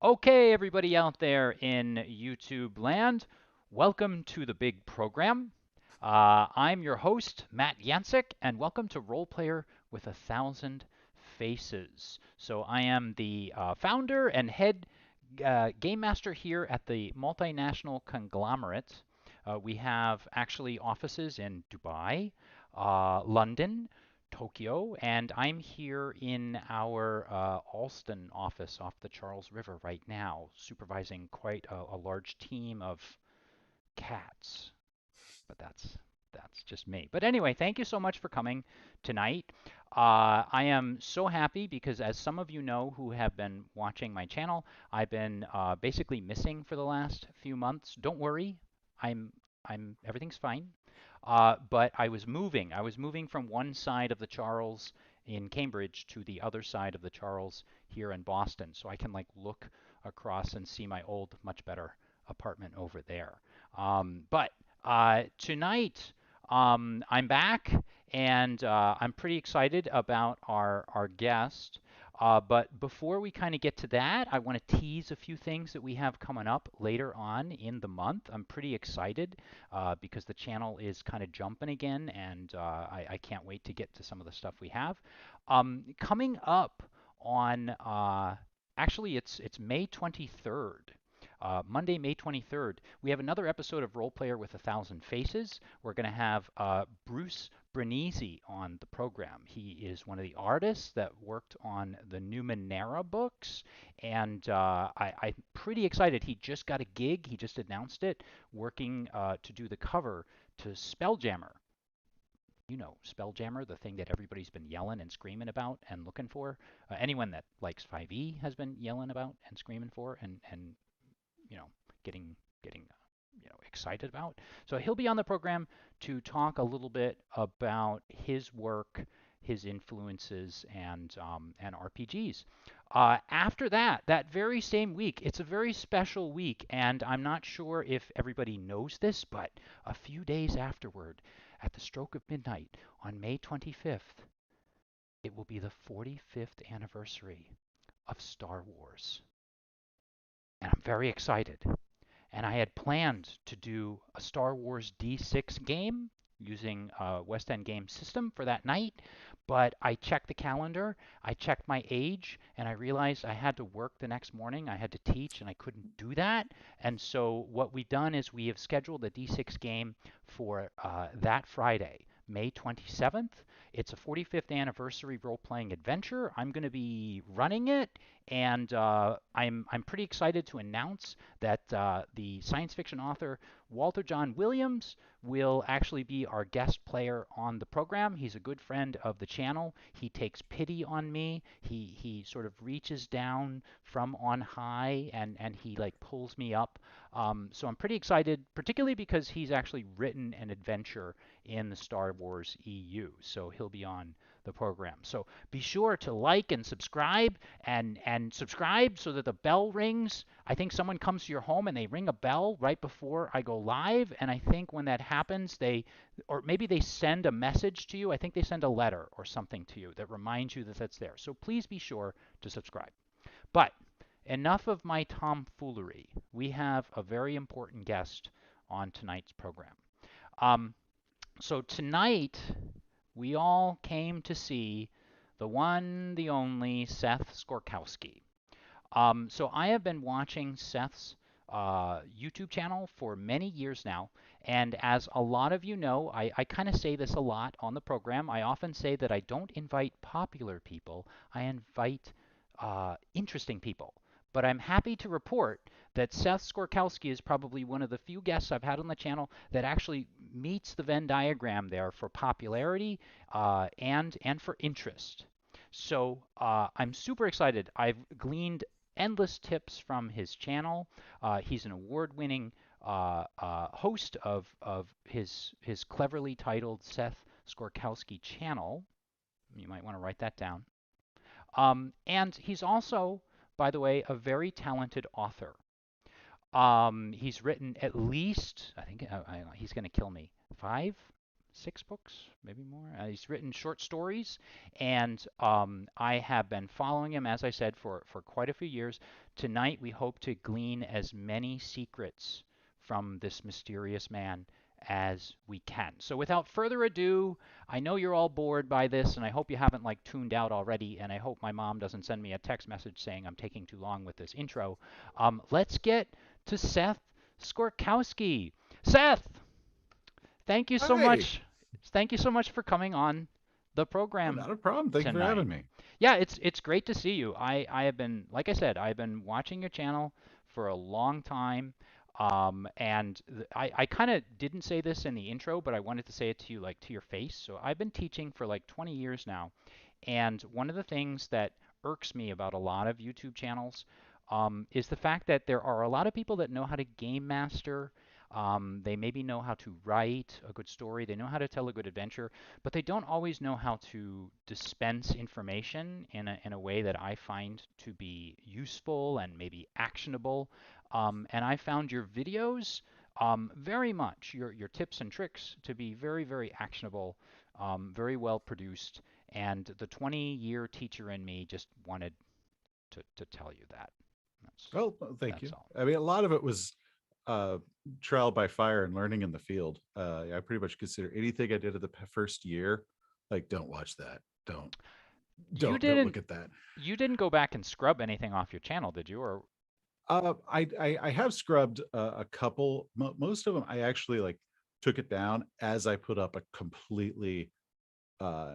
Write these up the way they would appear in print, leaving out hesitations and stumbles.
Okay, everybody out there in YouTube land, welcome to the big program. I'm your host, Matt Yancek, and welcome to Roleplayer with 1,000 Faces. So I am the founder and head game master here at the multinational conglomerate. We have actually offices in Dubai, London, Tokyo, and I'm here in our Alston office off the Charles River right now, supervising quite a large team of cats. But that's just me. But anyway, thank you so much for coming tonight. I am so happy because, as some of you know who have been watching my channel, I've been basically missing for the last few months. Don't worry, I'm everything's fine. But I was moving. I was moving from one side of the Charles in Cambridge to the other side of the Charles here in Boston, so I can like look across and see my old, much better apartment over there. But tonight, I'm back, and I'm pretty excited about our guest. But before we kind of get to that, I want to tease a few things that we have coming up later on in the month. I'm pretty excited because the channel is kind of jumping again, and I can't wait to get to some of the stuff we have. Coming up on actually it's May 23rd. Monday, May 23rd, we have another episode of Roleplayer with 1,000 Faces. We're going to have Bruce Branisi on the program. He is one of the artists that worked on the Numenera books, and I'm pretty excited. He just got a gig, he just announced it, working to do the cover to Spelljammer. You know, Spelljammer, the thing that everybody's been yelling and screaming about and looking for. Anyone that likes 5e has been yelling about and screaming for, and you know, getting excited about. So he'll be on the program to talk a little bit about his work, his influences, and RPGs. After that, that very same week, it's a very special week, and I'm not sure if everybody knows this, but a few days afterward, at the stroke of midnight on May 25th, it will be the 45th anniversary of Star Wars. And I'm very excited. And I had planned to do a Star Wars D6 game using a West End game system for that night, but I checked the calendar, I checked my age, and I realized I had to work the next morning. I had to teach, and I couldn't do that. And so what we've done is we have scheduled a D6 game for that Friday, May 27th. It's a 45th anniversary role-playing adventure. I'm going to be running it, and I'm pretty excited to announce that the science fiction author Walter John Williams will actually be our guest player on the program. He's a good friend of the channel. He takes pity on me. He sort of reaches down from on high and he like pulls me up. So I'm pretty excited, particularly because he's actually written an adventure in the Star Wars EU. So he'll be on the program. So be sure to like and subscribe and subscribe so that the bell rings. I think someone comes to your home and they ring a bell right before I go live, and I think when that happens or maybe they send a message to you. I think they send a letter or something to you that reminds you that that's there. So please be sure to subscribe. But enough of my tomfoolery. We have a very important guest on tonight's program. So tonight we all came to see the one, the only Seth Skorkowsky. So I have been watching Seth's YouTube channel for many years now, and as a lot of you know, I kind of say this a lot on the program. I often say that I don't invite popular people, I invite interesting people. But I'm happy to report that Seth Skorkowsky is probably one of the few guests I've had on the channel that actually meets the Venn diagram there for popularity and for interest. So I'm super excited. I've gleaned endless tips from his channel. He's an award-winning host of his cleverly titled Seth Skorkowsky channel. You might want to write that down. And he's also, by the way, a very talented author. He's written at least, I think he's going to kill me, 5, 6 books, maybe more. He's written short stories, and I have been following him, as I said, for quite a few years. Tonight, we hope to glean as many secrets from this mysterious man as we can. So without further ado, I know you're all bored by this, and I hope you haven't like tuned out already, and I hope my mom doesn't send me a text message saying I'm taking too long with this intro. Let's get to Seth Skorkowsky. Seth, thank you so Hi. much. Thank you so much for coming on the Oh, program not a problem. Thank you for tonight. having me. Yeah, it's great to see you. I have been, like I said, I've been watching your channel for a long time. And I kind of didn't say this in the intro, but I wanted to say it to you like to your face. So I've been teaching for like 20 years now, and one of the things that irks me about a lot of YouTube channels is the fact that there are a lot of people that know how to game master. They maybe know how to write a good story, they know how to tell a good adventure, but they don't always know how to dispense information in a way that I find to be useful and maybe actionable. And I found your videos very much, your tips and tricks, to be very, very actionable, very well produced. And the 20-year teacher in me just wanted to tell you that. That's, Well, thank that's you. all. I mean, a lot of it was uh, trial by fire and learning in the field. I pretty much consider anything I did in the first year, like, don't watch that. Don't, You don't didn't look at that. you didn't go back and scrub anything off your channel, did you? Or I have scrubbed a couple. Most of them, I actually like took it down as I put up a completely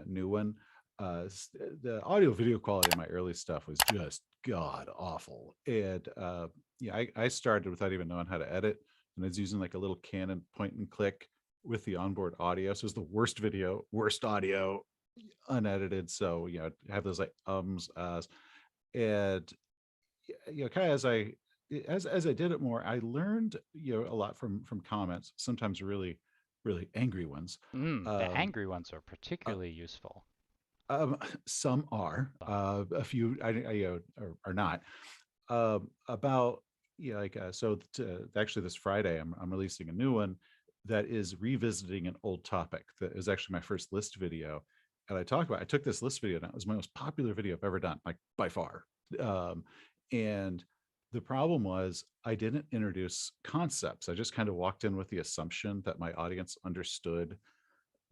new one. The audio video quality of my early stuff was just god awful, and yeah, I started without even knowing how to edit, and I was using like a little Canon point and click with the onboard audio. So it was the worst video, worst audio, unedited. So have those like and kind of as I did it more, I learned a lot from comments, sometimes really angry ones. the Um, angry ones are uh, particularly useful. Um, some are, Some. a few are not. About actually this Friday, I'm releasing a new one that is revisiting an old topic that is actually my first list video, and I took this list video and it was my most popular video I've ever done, like by far. Um, and the problem was I didn't introduce concepts. I just kind of walked in with the assumption that my audience understood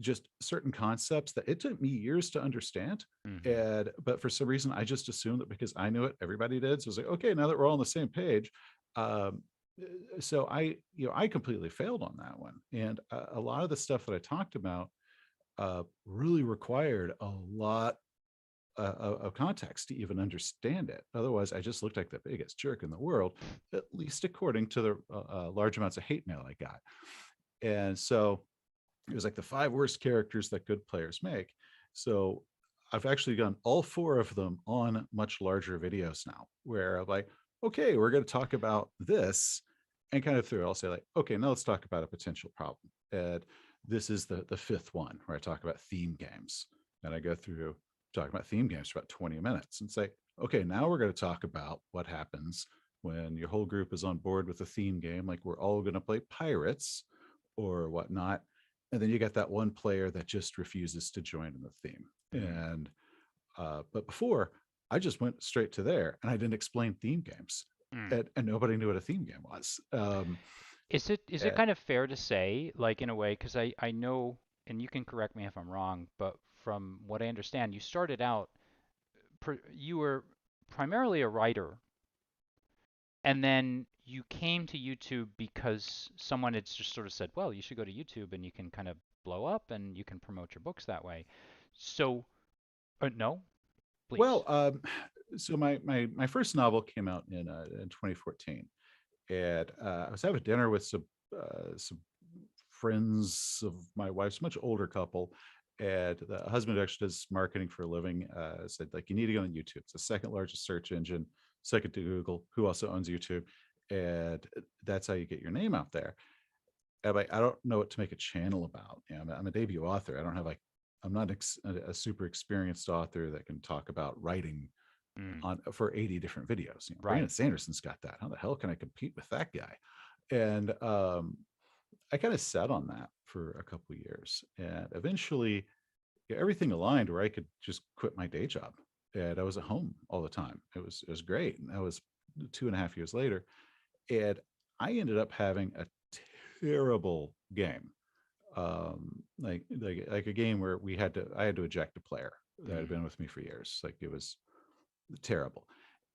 just certain concepts that it took me years to understand. Hmm. And but for some reason, I just assumed that because I knew it, everybody did. So I was like, okay, now that we're all on the same page. Um, so I completely failed on that one. And a lot of the stuff that I talked about really required a lot of context to even understand it. Otherwise, I just looked like the biggest jerk in the world, at least according to the large amounts of hate mail I got. And so it was like the 5 worst characters that good players make. So I've actually done all 4 of them on much larger videos now, where I'm like, okay, we're going to talk about this, and kind of through, I'll say like, okay, now let's talk about a potential problem. And this is the 5th one where I talk about theme games, and I go through talking about theme games for about 20 minutes and say, okay, now we're going to talk about what happens when your whole group is on board with a theme game, like we're all going to play pirates or whatnot, and then you get that one player that just refuses to join in the theme. Mm. And but before, I just went straight to there and I didn't explain theme games, Mm. and nobody knew what a theme game was. Is it And, kind of fair to say, like in a way, because I know, and you can correct me if I'm wrong, but from what I understand, you started out, you were primarily a writer, and then you came to YouTube because someone had just sort of said, well, you should go to YouTube and you can kind of blow up and you can promote your books that way. So, no, please. well, so my first novel came out in 2014, and I was having dinner with some friends of my wife's, much older couple, and the husband actually does marketing for a living. Said like, you need to go on YouTube. It's the second largest search engine, second to Google, who also owns YouTube, and that's how you get your name out there. And I don't know what to make a channel about. I'm a debut author. I don't have like, I'm not a super experienced author that can talk about writing Mm, on for 80 different videos. Brandon right. Sanderson's got that. How the hell can I compete with that guy? And I kind of sat on that for a couple of years, and eventually everything aligned where I could just quit my day job, and I was at home all the time. It was great, and that was 2.5 years later, and I ended up having a terrible game, like a game where I had to eject a player that had Mm. been with me for years. Like it was terrible.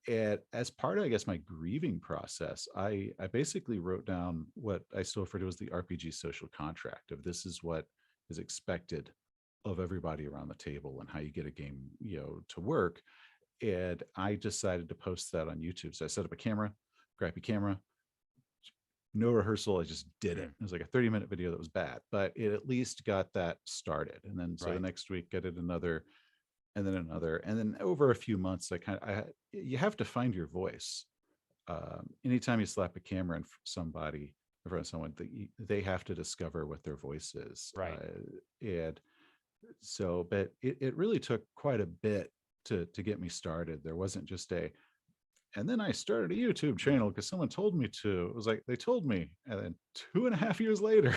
And as part of, I guess, my grieving process, I basically wrote down what I still refer to as the RPG social contract of this is what is expected of everybody around the table and how you get a game, to work. And I decided to post that on YouTube. So I set up a camera, crappy camera, no rehearsal. I just did it. Mm. It was like a 30-minute video that was bad, but it at least got that started. And then so the Right. next week I did another, and then another, and then over a few months, you have to find your voice. Anytime you slap a camera in front of someone, they have to discover what their voice is. Right. And so, but it really took quite a bit to get me started. There wasn't just and then I started a YouTube channel because someone told me to. It was like they told me, and then 2.5 years later.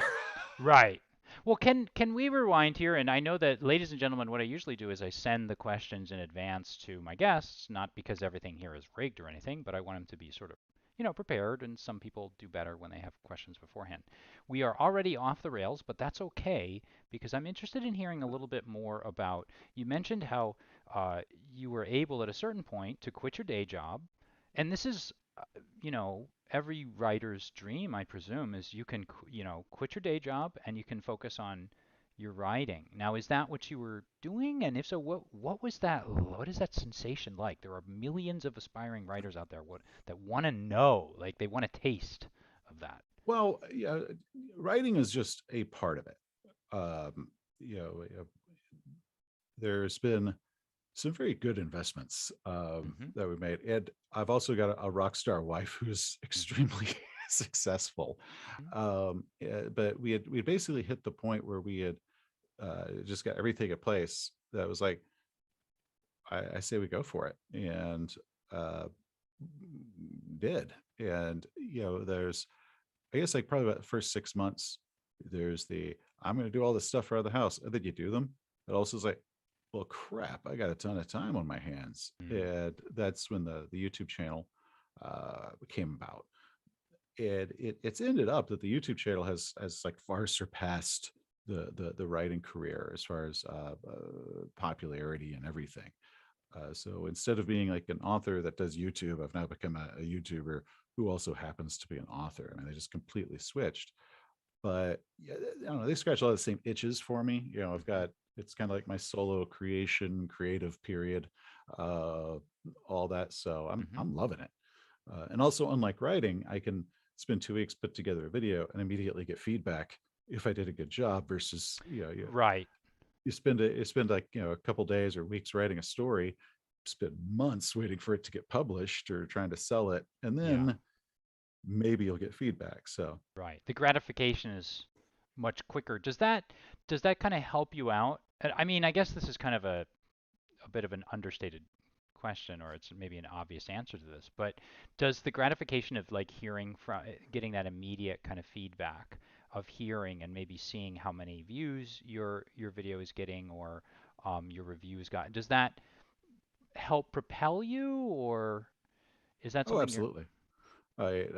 Right. Well, can we rewind here? And I know that, ladies and gentlemen, what I usually do is I send the questions in advance to my guests, not because everything here is rigged or anything, but I want them to be sort of, prepared. And some people do better when they have questions beforehand. We are already off the rails, but that's okay because I'm interested in hearing a little bit more about. You mentioned how you were able at a certain point to quit your day job, and this is every writer's dream, I presume, is you can, quit your day job and you can focus on your writing. Now, is that what you were doing? And if so, what was that? What is that sensation like? There are millions of aspiring writers out there that want to know, like they want a taste of that. Well, yeah, writing is just a part of it. Um, there's been some very good investments Hmm. that we made, and I've also got a rock star wife who's Hmm. extremely successful. Hmm. But we had basically hit the point where we had just got everything in place that was like, I say we go for it, and uh, did. And there's, I guess, like probably about the first 6 months, there's the I'm going to do all this stuff around the house, and then you do them. It also is like, well, crap, I got a ton of time on my hands, Mm. and that's when the YouTube channel came about. And it's ended up that the YouTube channel has like far surpassed the writing career as far as popularity and everything. So instead of being like an author that does YouTube, I've now become a YouTuber who also happens to be an author. I mean, they just completely switched. But yeah, I don't know, they scratch a lot of the same itches for me. I've Hmm. got, it's kind of like my solo creative period, uh, all that. So Hmm. I'm loving it. And also, unlike writing, I can spend 2 weeks, put together a video, and immediately get feedback if I did a good job. Versus, Right. you spend like a couple days or weeks writing a story, spend months waiting for it to get published or trying to sell it, and Yeah. then maybe you'll get feedback. So Right. The gratification is much quicker. Does that kind of help you out? I mean, I guess this is kind of a bit of an understated question, or it's maybe an obvious answer to this, but does the gratification of like hearing from getting that immediate kind of feedback of hearing and maybe seeing how many views your video is getting or your reviews got, does that help propel you, or is that oh, something you're? absolutely. I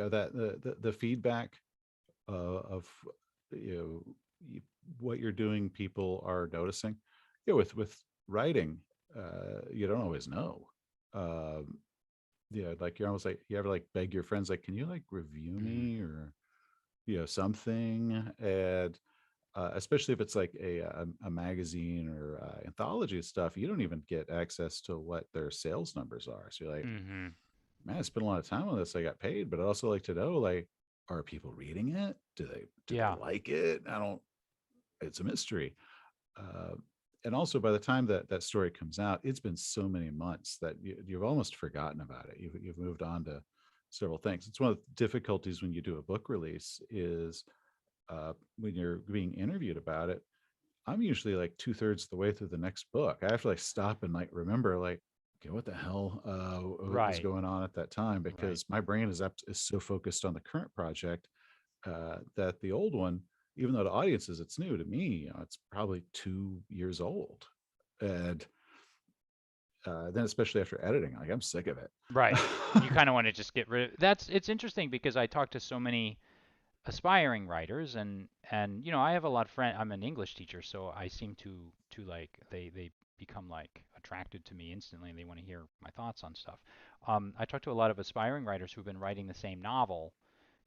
that the feedback of you what you're doing, people are noticing. With writing, you don't always know. Um, like you're almost like you ever like beg your friends like, can you like review Mm. me or something, and especially if it's like a magazine or anthology stuff, you don't even get access to what their sales numbers are. So you're like, Mm-hmm. man, I spent a lot of time on this. I got paid, but I'd also like to know, like, are people reading it? Do they Yeah. like it? I don't. It's a mystery. Uh, and also, by the time that story comes out, it's been so many months that you've almost forgotten about it. You've moved on to several things. It's one of the difficulties when you do a book release is when you're being interviewed about it. I'm usually like 2/3 of the way through the next book. I have to like stop and like remember like, okay, what the hell was Right. going on at that time, Right. because my brain is so focused on the current project that the old one. even though to audiences it's new, to me, it's probably 2 years old. And then especially after editing, like I'm sick of it. Right. You kind of want to just get rid of that's it's interesting because I talk to so many aspiring writers and I have a lot of friends. I'm an English teacher, so I seem to like they become like attracted to me instantly and they want to hear my thoughts on stuff. I talk to a lot of aspiring writers who've been writing the same novel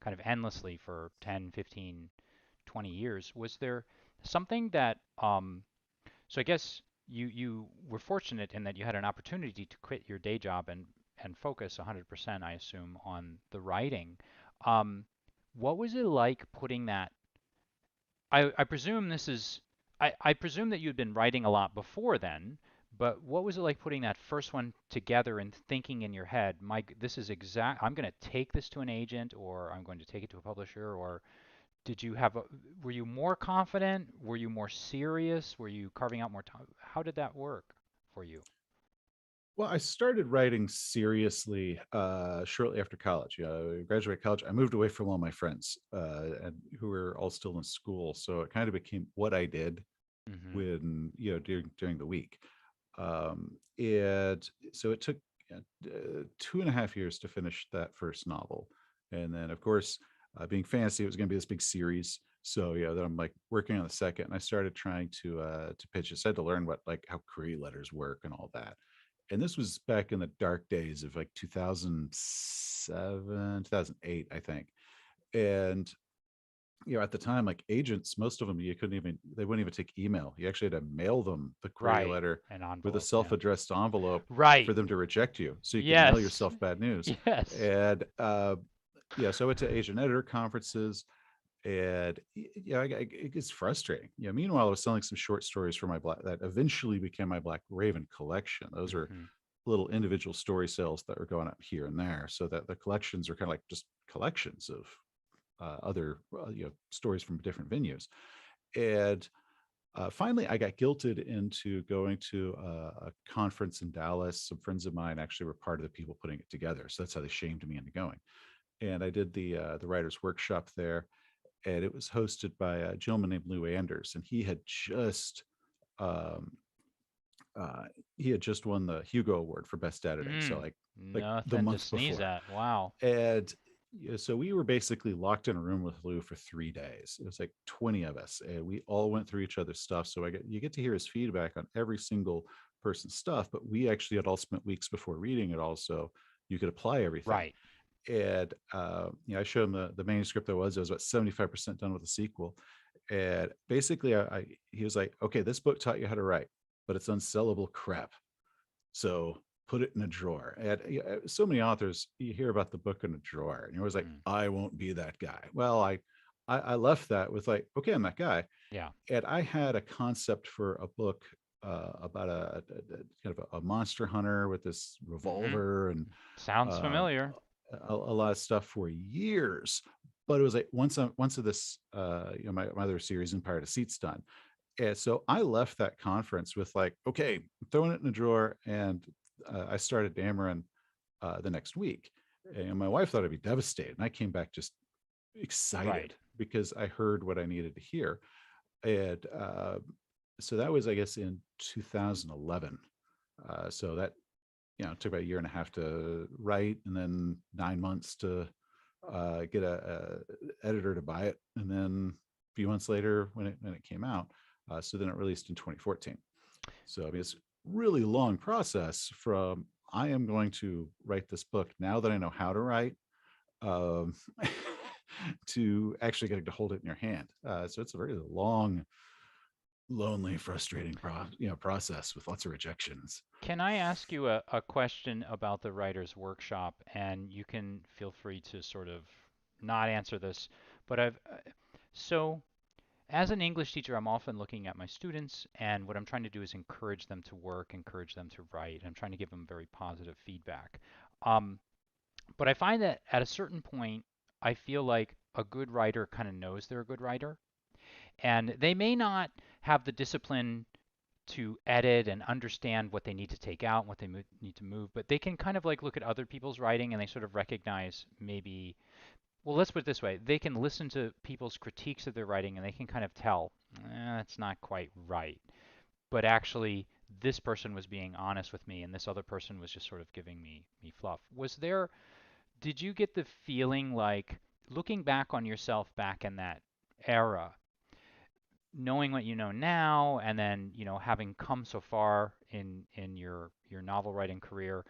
kind of endlessly for 10, 15, 20 years. Was there something that so I guess you were fortunate in that you had an opportunity to quit your day job and focus 100%, I assume, on the writing. Um, what was it like putting that? I presume this is. I presume that you'd been writing a lot before then, but what was it like putting that first one together and thinking in your head, Mike, this is exact. I'm going to take this to an agent, or I'm going to take it to a publisher, or did you have a, were you more confident? Were you more serious? Were you carving out more time? How did that work for you? Well, I started writing seriously shortly after college. I graduated college. I moved away from all my friends and who were all still in school. So it kind of became what I did Hmm. when, during the week. And so it took 2.5 years to finish that first novel. And then, of course, being fantasy, it was going to be this big series. So then I'm like working on the second, and I started trying to pitch. I had to learn what like how query letters work and all that. And this was back in the dark days of like 2007, 2008, I think. And at the time, like agents, most of them they wouldn't even take email. You actually had to mail them the query Right. letter An with a envelope. Yeah. self-addressed envelope Right. for them to reject you, so you could mail Yes. yourself bad news. Yes. And so I went to agent editor conferences, and it gets frustrating. Meanwhile, I was selling some short stories for my black that eventually became my Black Raven collection. Those are Hmm. little individual story sales that were going up here and there, so that the collections are kind of like just collections of other stories from different venues. And finally, I got guilted into going to a conference in Dallas. Some friends of mine actually were part of the people putting it together, so that's how they shamed me into going. And I did the writers' workshop there, and it was hosted by a gentleman named Lou Anders, and um, uh, he had just won the Hugo Award for best editing. So Mm. like the Nothing to month sneeze before. at. Wow. And so we were basically locked in a room with Lou for 3 days. It was like 20 of us, and we all went through each other's stuff. So you get to hear his feedback on every single person's stuff, but we actually had all spent weeks before reading it all, so you could apply everything. Right. And I showed him the manuscript. I was about 75% done with the sequel. And basically he was like, okay, this book taught you how to write, but it's unsellable crap, so put it in a drawer. And so many authors, you hear about the book in a drawer, and you're always like, Mm. I won't be that guy. Well, I left that with like, okay, I'm that guy. Yeah. And I had a concept for a book about kind of a monster hunter with this Hmm. revolver and Sounds uh, familiar. a lot of stuff for years. But it was like once of this, my other series, Empire Deceit's done. And so I left that conference with like, okay, I'm throwing it in a drawer, and I started Dämoren the next week. And my wife thought I'd be devastated, and I came back just Right. excited because I heard what I needed to hear. And so that was, I guess, in 2011. So that took about a year and a half to write, and then 9 months to get a editor to buy it, and then a few months later when it came out. So then it released in 2014. So I mean, it's really long process from I am going to write this book now that I know how to write, um, to actually getting to hold it in your hand. So it's a very long, lonely, frustrating process with lots of rejections. Can I ask you a question about the writer's workshop? And you can feel free to sort of not answer this, but so as an English teacher, I'm often looking at my students, and what I'm trying to do is encourage them to work, encourage them to write. I'm trying to give them very positive feedback. Um, but I find that at a certain point, I feel like a good writer kind of knows they're a good writer, and they may not have the discipline to edit and understand what they need to take out and what they need to move, but they can kind of like look at other people's writing and they sort of recognize maybe Well, let's put it this way. They can listen to people's critiques of their writing and they can kind of tell, that's not quite right. But actually, this person was being honest with me and this other person was just sort of giving me fluff. Did you get the feeling like, looking back on yourself back in that era, knowing what you know now, and then having come so far in your novel writing career,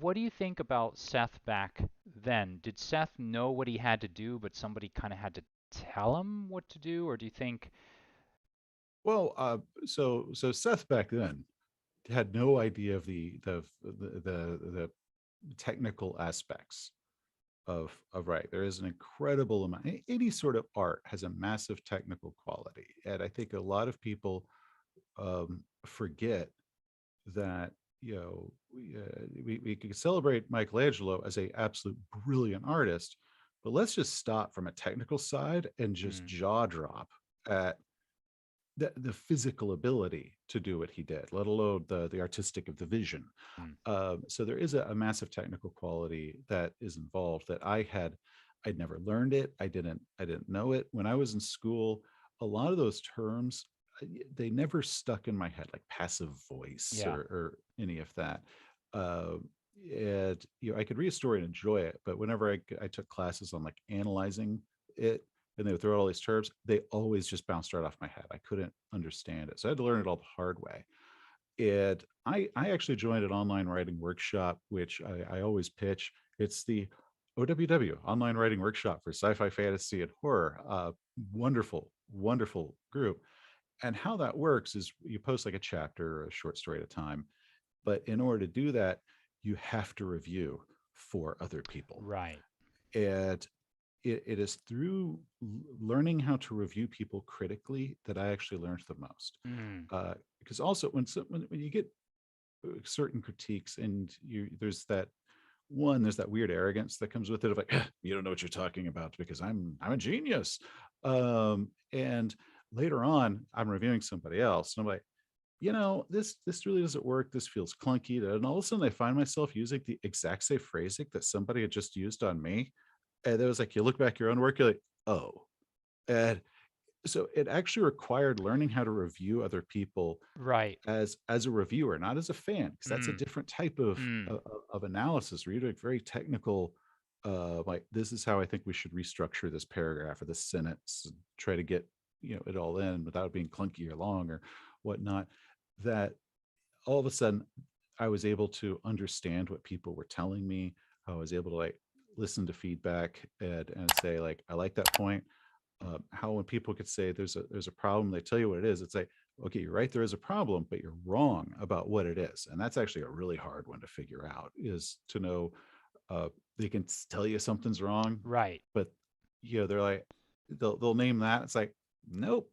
what do you think about Seth back then? Did Seth know what he had to do, but somebody kind of had to tell him what to do, or do you think? Well, so Seth back then had no idea of the technical aspects of writing. There is an incredible amount. Any sort of art has a massive technical quality, and I think a lot of people forget that we could celebrate Michelangelo as a absolute brilliant artist, but let's just stop from a technical side and just Mm, jaw drop at the physical ability to do what he did, let alone the artistic of the vision. mm, So there is a massive technical quality that is involved that I'd never learned it. I didn't know it when I was in school. A lot of those terms, they never stuck in my head, like passive voice yeah, or any of that. Uh, and I could read a story and enjoy it, but whenever I took classes on like analyzing it, and they would throw out all these terms, they always just bounced right off my head. I couldn't understand it. So I had to learn it all the hard way. And I actually joined an online writing workshop, which I always pitch. It's the OWW, Online Writing Workshop for Sci-Fi, Fantasy, and Horror. Wonderful, wonderful group. And how that works is you post like a chapter or a short story at a time. But in order to do that, you have to review for other people. right. And it is through learning how to review people critically that I actually learned the most. Mm, Because also when you get certain critiques and there's that weird arrogance that comes with it of like, you don't know what you're talking about because I'm a genius. And later on, I'm reviewing somebody else, and I'm like, this really doesn't work. This feels clunky. And all of a sudden, I find myself using the exact same phrasing that somebody had just used on me. And it was like, you look back your own work, you're like, oh. And so it actually required learning how to review other people right. as a reviewer, not as a fan, because that's a Mm, different type of, mm, of of analysis where you're doing very technical. Like, this is how I think we should restructure this paragraph or this sentence, and try to get it all in without being clunky or long or whatnot. That all of a sudden I was able to understand what people were telling me. I was able to like listen to feedback and say like, I like that point. How when people could say there's a problem, they tell you what it is. It's like, okay, you're right, there is a problem, but you're wrong about what it is, and that's actually a really hard one to figure out. Is to know uh, they can tell you something's wrong, right. but they're like they'll name that. It's like, nope,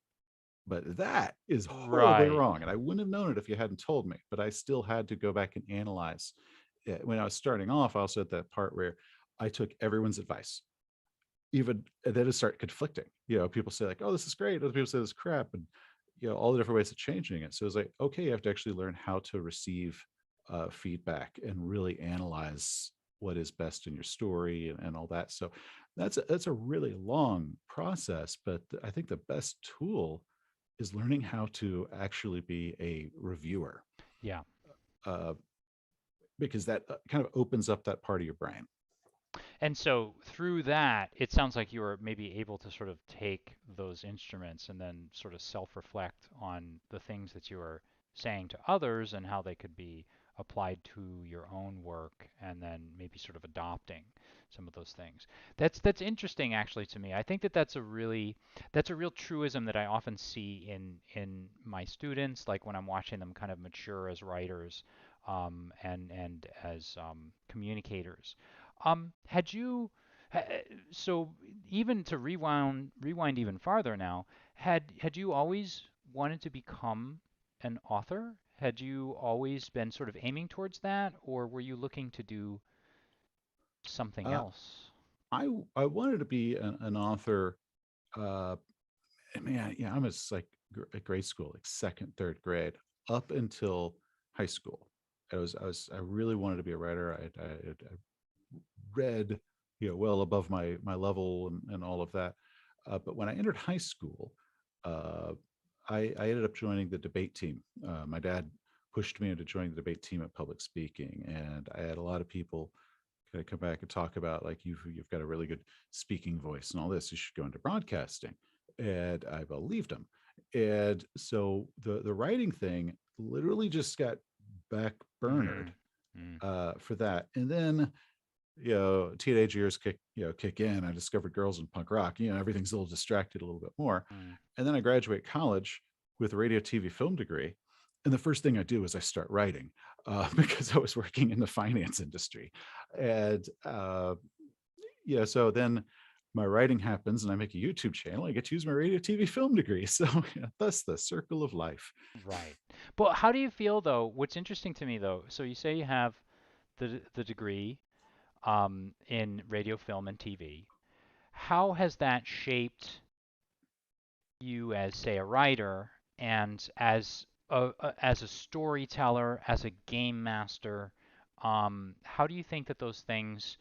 but that is horribly Right. wrong, and I wouldn't have known it if you hadn't told me. But I still had to go back and analyze it. When I was starting off, I also at that part where I took everyone's advice, even, and then it started conflicting. People say like, oh, this is great, other people say this is crap, and all the different ways of changing it. So it's like, okay, you have to actually learn how to receive feedback and really analyze what is best in your story and all that. So that's a really long process, but I think the best tool is learning how to actually be a reviewer, Yeah. uh, because that kind of opens up that part of your brain. And so through that, it sounds like you were maybe able to sort of take those instruments and then sort of self-reflect on the things that you were saying to others and how they could be applied to your own work, and then maybe sort of adopting some of those things. That's interesting actually to me. I think that that's a real truism that I often see in my students, like when I'm watching them kind of mature as writers, and as communicators. Had you, ha- so even to rewind even farther now, had you always wanted to become an author? Had you always been sort of aiming towards that, or were you looking to do something uh, else? I wanted to be an author. uh, Man, yeah, I was like at grade school, like second, third grade, up until high school. I really wanted to be a writer. I read. well above my level and all of that. But when I entered high school, uh, I ended up joining the debate team. My dad pushed me into joining the debate team at public speaking, and I had a lot of people kind of come back and talk about like you've got a really good speaking voice and all this. You should go into broadcasting, and I believed him. And so the writing thing literally just got back burnered Mm, mm, for that, and then teenage years kick in. I discovered girls in punk rock. Everything's a little distracted a little bit more, mm. and then I graduate college with a radio, TV, film degree. And the first thing I do is I start writing because I was working in the finance industry, and so then my writing happens, and I make a YouTube channel. I get to use my radio, TV, film degree. So thus the circle of life. Right. But how do you feel though? What's interesting to me though, so you say you have the degree in radio, film, and TV. How has that shaped you as, say, a writer and as a storyteller, as a game master? How do you think that those things,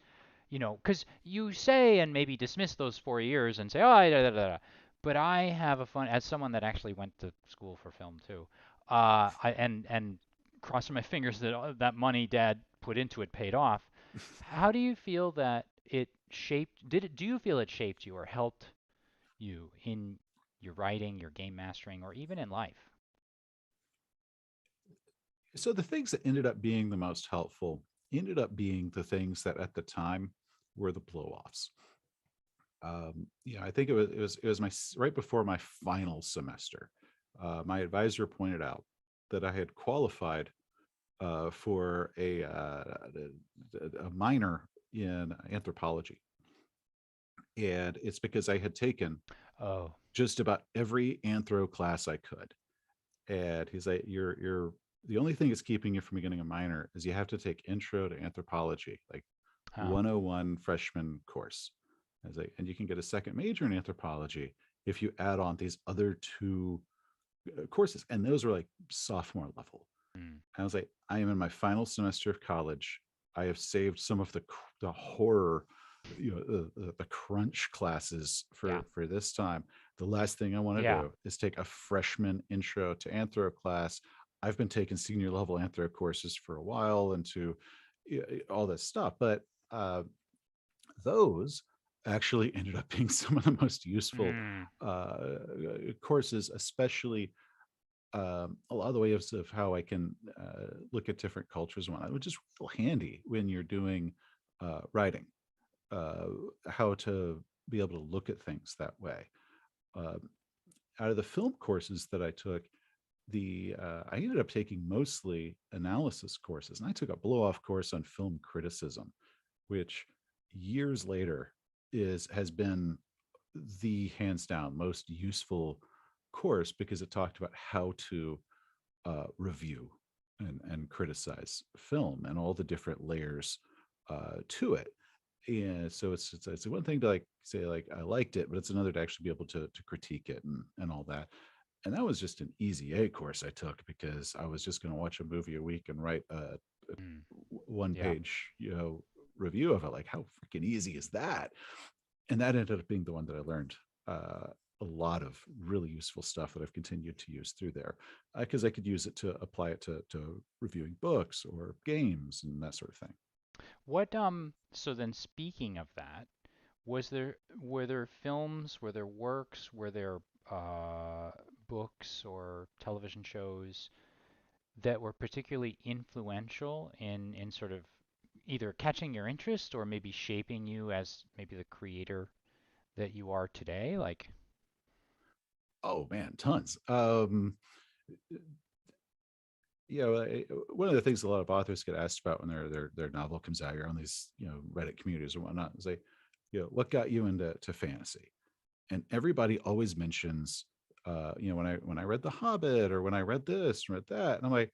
because you say and maybe dismiss those 4 years and say, oh, da, da, da, da. But I have a fun, as someone that actually went to school for film too, and crossing my fingers that that money Dad put into it paid off. How do you feel that it shaped? Do you feel it shaped you or helped you in your writing, your game mastering, or even in life? So the things that ended up being the most helpful ended up being the things that at the time were the blow-offs. I think it was my right before my final semester. My advisor pointed out that I had qualified for a minor in anthropology, and it's because I had taken Oh, just about every anthro class I could. And he's like, "You're the only thing that's keeping you from getting a minor is you have to take Intro to Anthropology, like oh, 101 freshman course." I was like, and you can get a second major in anthropology if you add on these other two courses, and those were like sophomore level. mm, And I was like, I am in my final semester of college. I have saved some of the horror, the crunch classes yeah, for this time. The last thing I want to yeah, do is take a freshman intro to anthro class. I've been taking senior level anthro courses for a while into all this stuff, but those actually ended up being some of the most useful mm, courses, especially a lot of the ways of how I can look at different cultures and whatnot, which is real handy when you're doing writing, uh, how to be able to look at things that way. Uh, Out of the film courses that I took, I ended up taking mostly analysis courses, and I took a blow off course on film criticism, which years later has been the hands down most useful course because it talked about how to review and criticize film and all the different layers to it. And so it's one thing to like say like I liked it, but it's another to actually be able to critique it and all that. And that was just an easy A course I took because I was just going to watch a movie a week and write a mm, one yeah. page review of it. Like how freaking easy is that? And that ended up being the one that I learned a lot of really useful stuff that I've continued to use through there because I could use it to apply it to reviewing books or games and that sort of thing. So then speaking of that, were there films, were there works, were there uh, books or television shows that were particularly influential in sort of either catching your interest or maybe shaping you as maybe the creator that you are today? Like, Oh man, tons. One of the things a lot of authors get asked about when their novel comes out, you're on these Reddit communities and whatnot, is like, what got you into fantasy? And everybody always mentions, when I read The Hobbit or when I read this and read that, and I'm like,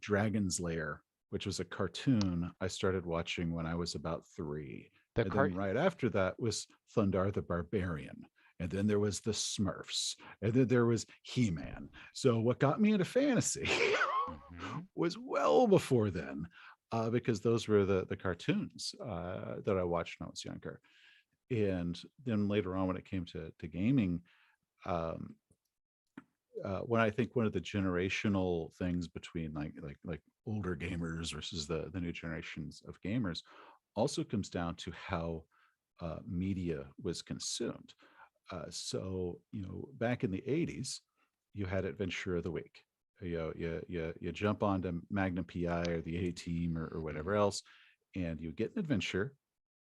Dragon's Lair, which was a cartoon I started watching when I was about 3. the And cart. then right after that was Thundar the Barbarian. And then there was the Smurfs. And then there was He Man. So what got me into fantasy Hmm. was well before then. because those were the cartoons that I watched when I was younger. And then later on, when it came to gaming, um, when I think one of the generational things between like older gamers versus the new generations of gamers also comes down to how media was consumed. So back in the '80s, you had Adventure of the Week. You jump onto Magnum PI or the A Team or whatever Hmm. else, and you get an adventure,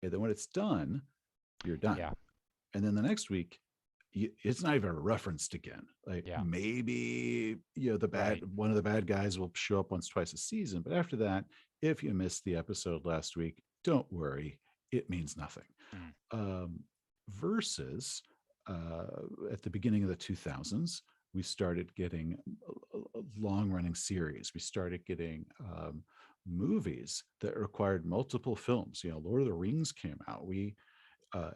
and then when it's done, you're done. Yeah. And then the next week, it's not even referenced again. Like Yeah. maybe the bad Right. one of the bad guys will show up once twice a season, but after that, if you missed the episode last week, don't worry, it means nothing. Mm. um, Versus at the beginning of the 2000s, we started getting long running series. We started getting movies that required multiple films. Lord of the Rings came out.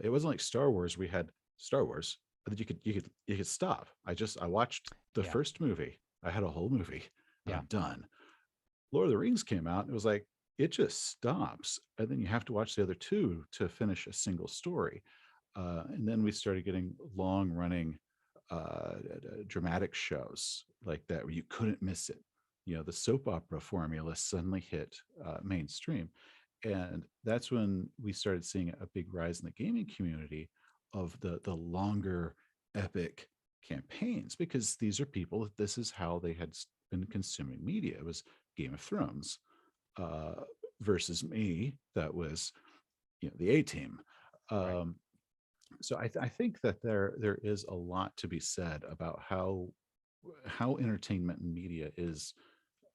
It wasn't like Star Wars. We had Star Wars that you could stop. I watched the Yeah. first movie. I had a whole movie and Yeah. I'm done. Lord of the Rings came out and it was like it just stops, and then you have to watch the other two to finish a single story. And then we started getting long running dramatic shows like that where you couldn't miss it. The soap opera formula suddenly hit mainstream. And that's when we started seeing a big rise in the gaming community of the longer epic campaigns, because these are people, this is how they had been consuming media. It was Game of Thrones uh, versus me. That was the A Team. Right. Um, so I think that there is a lot to be said about how entertainment and media is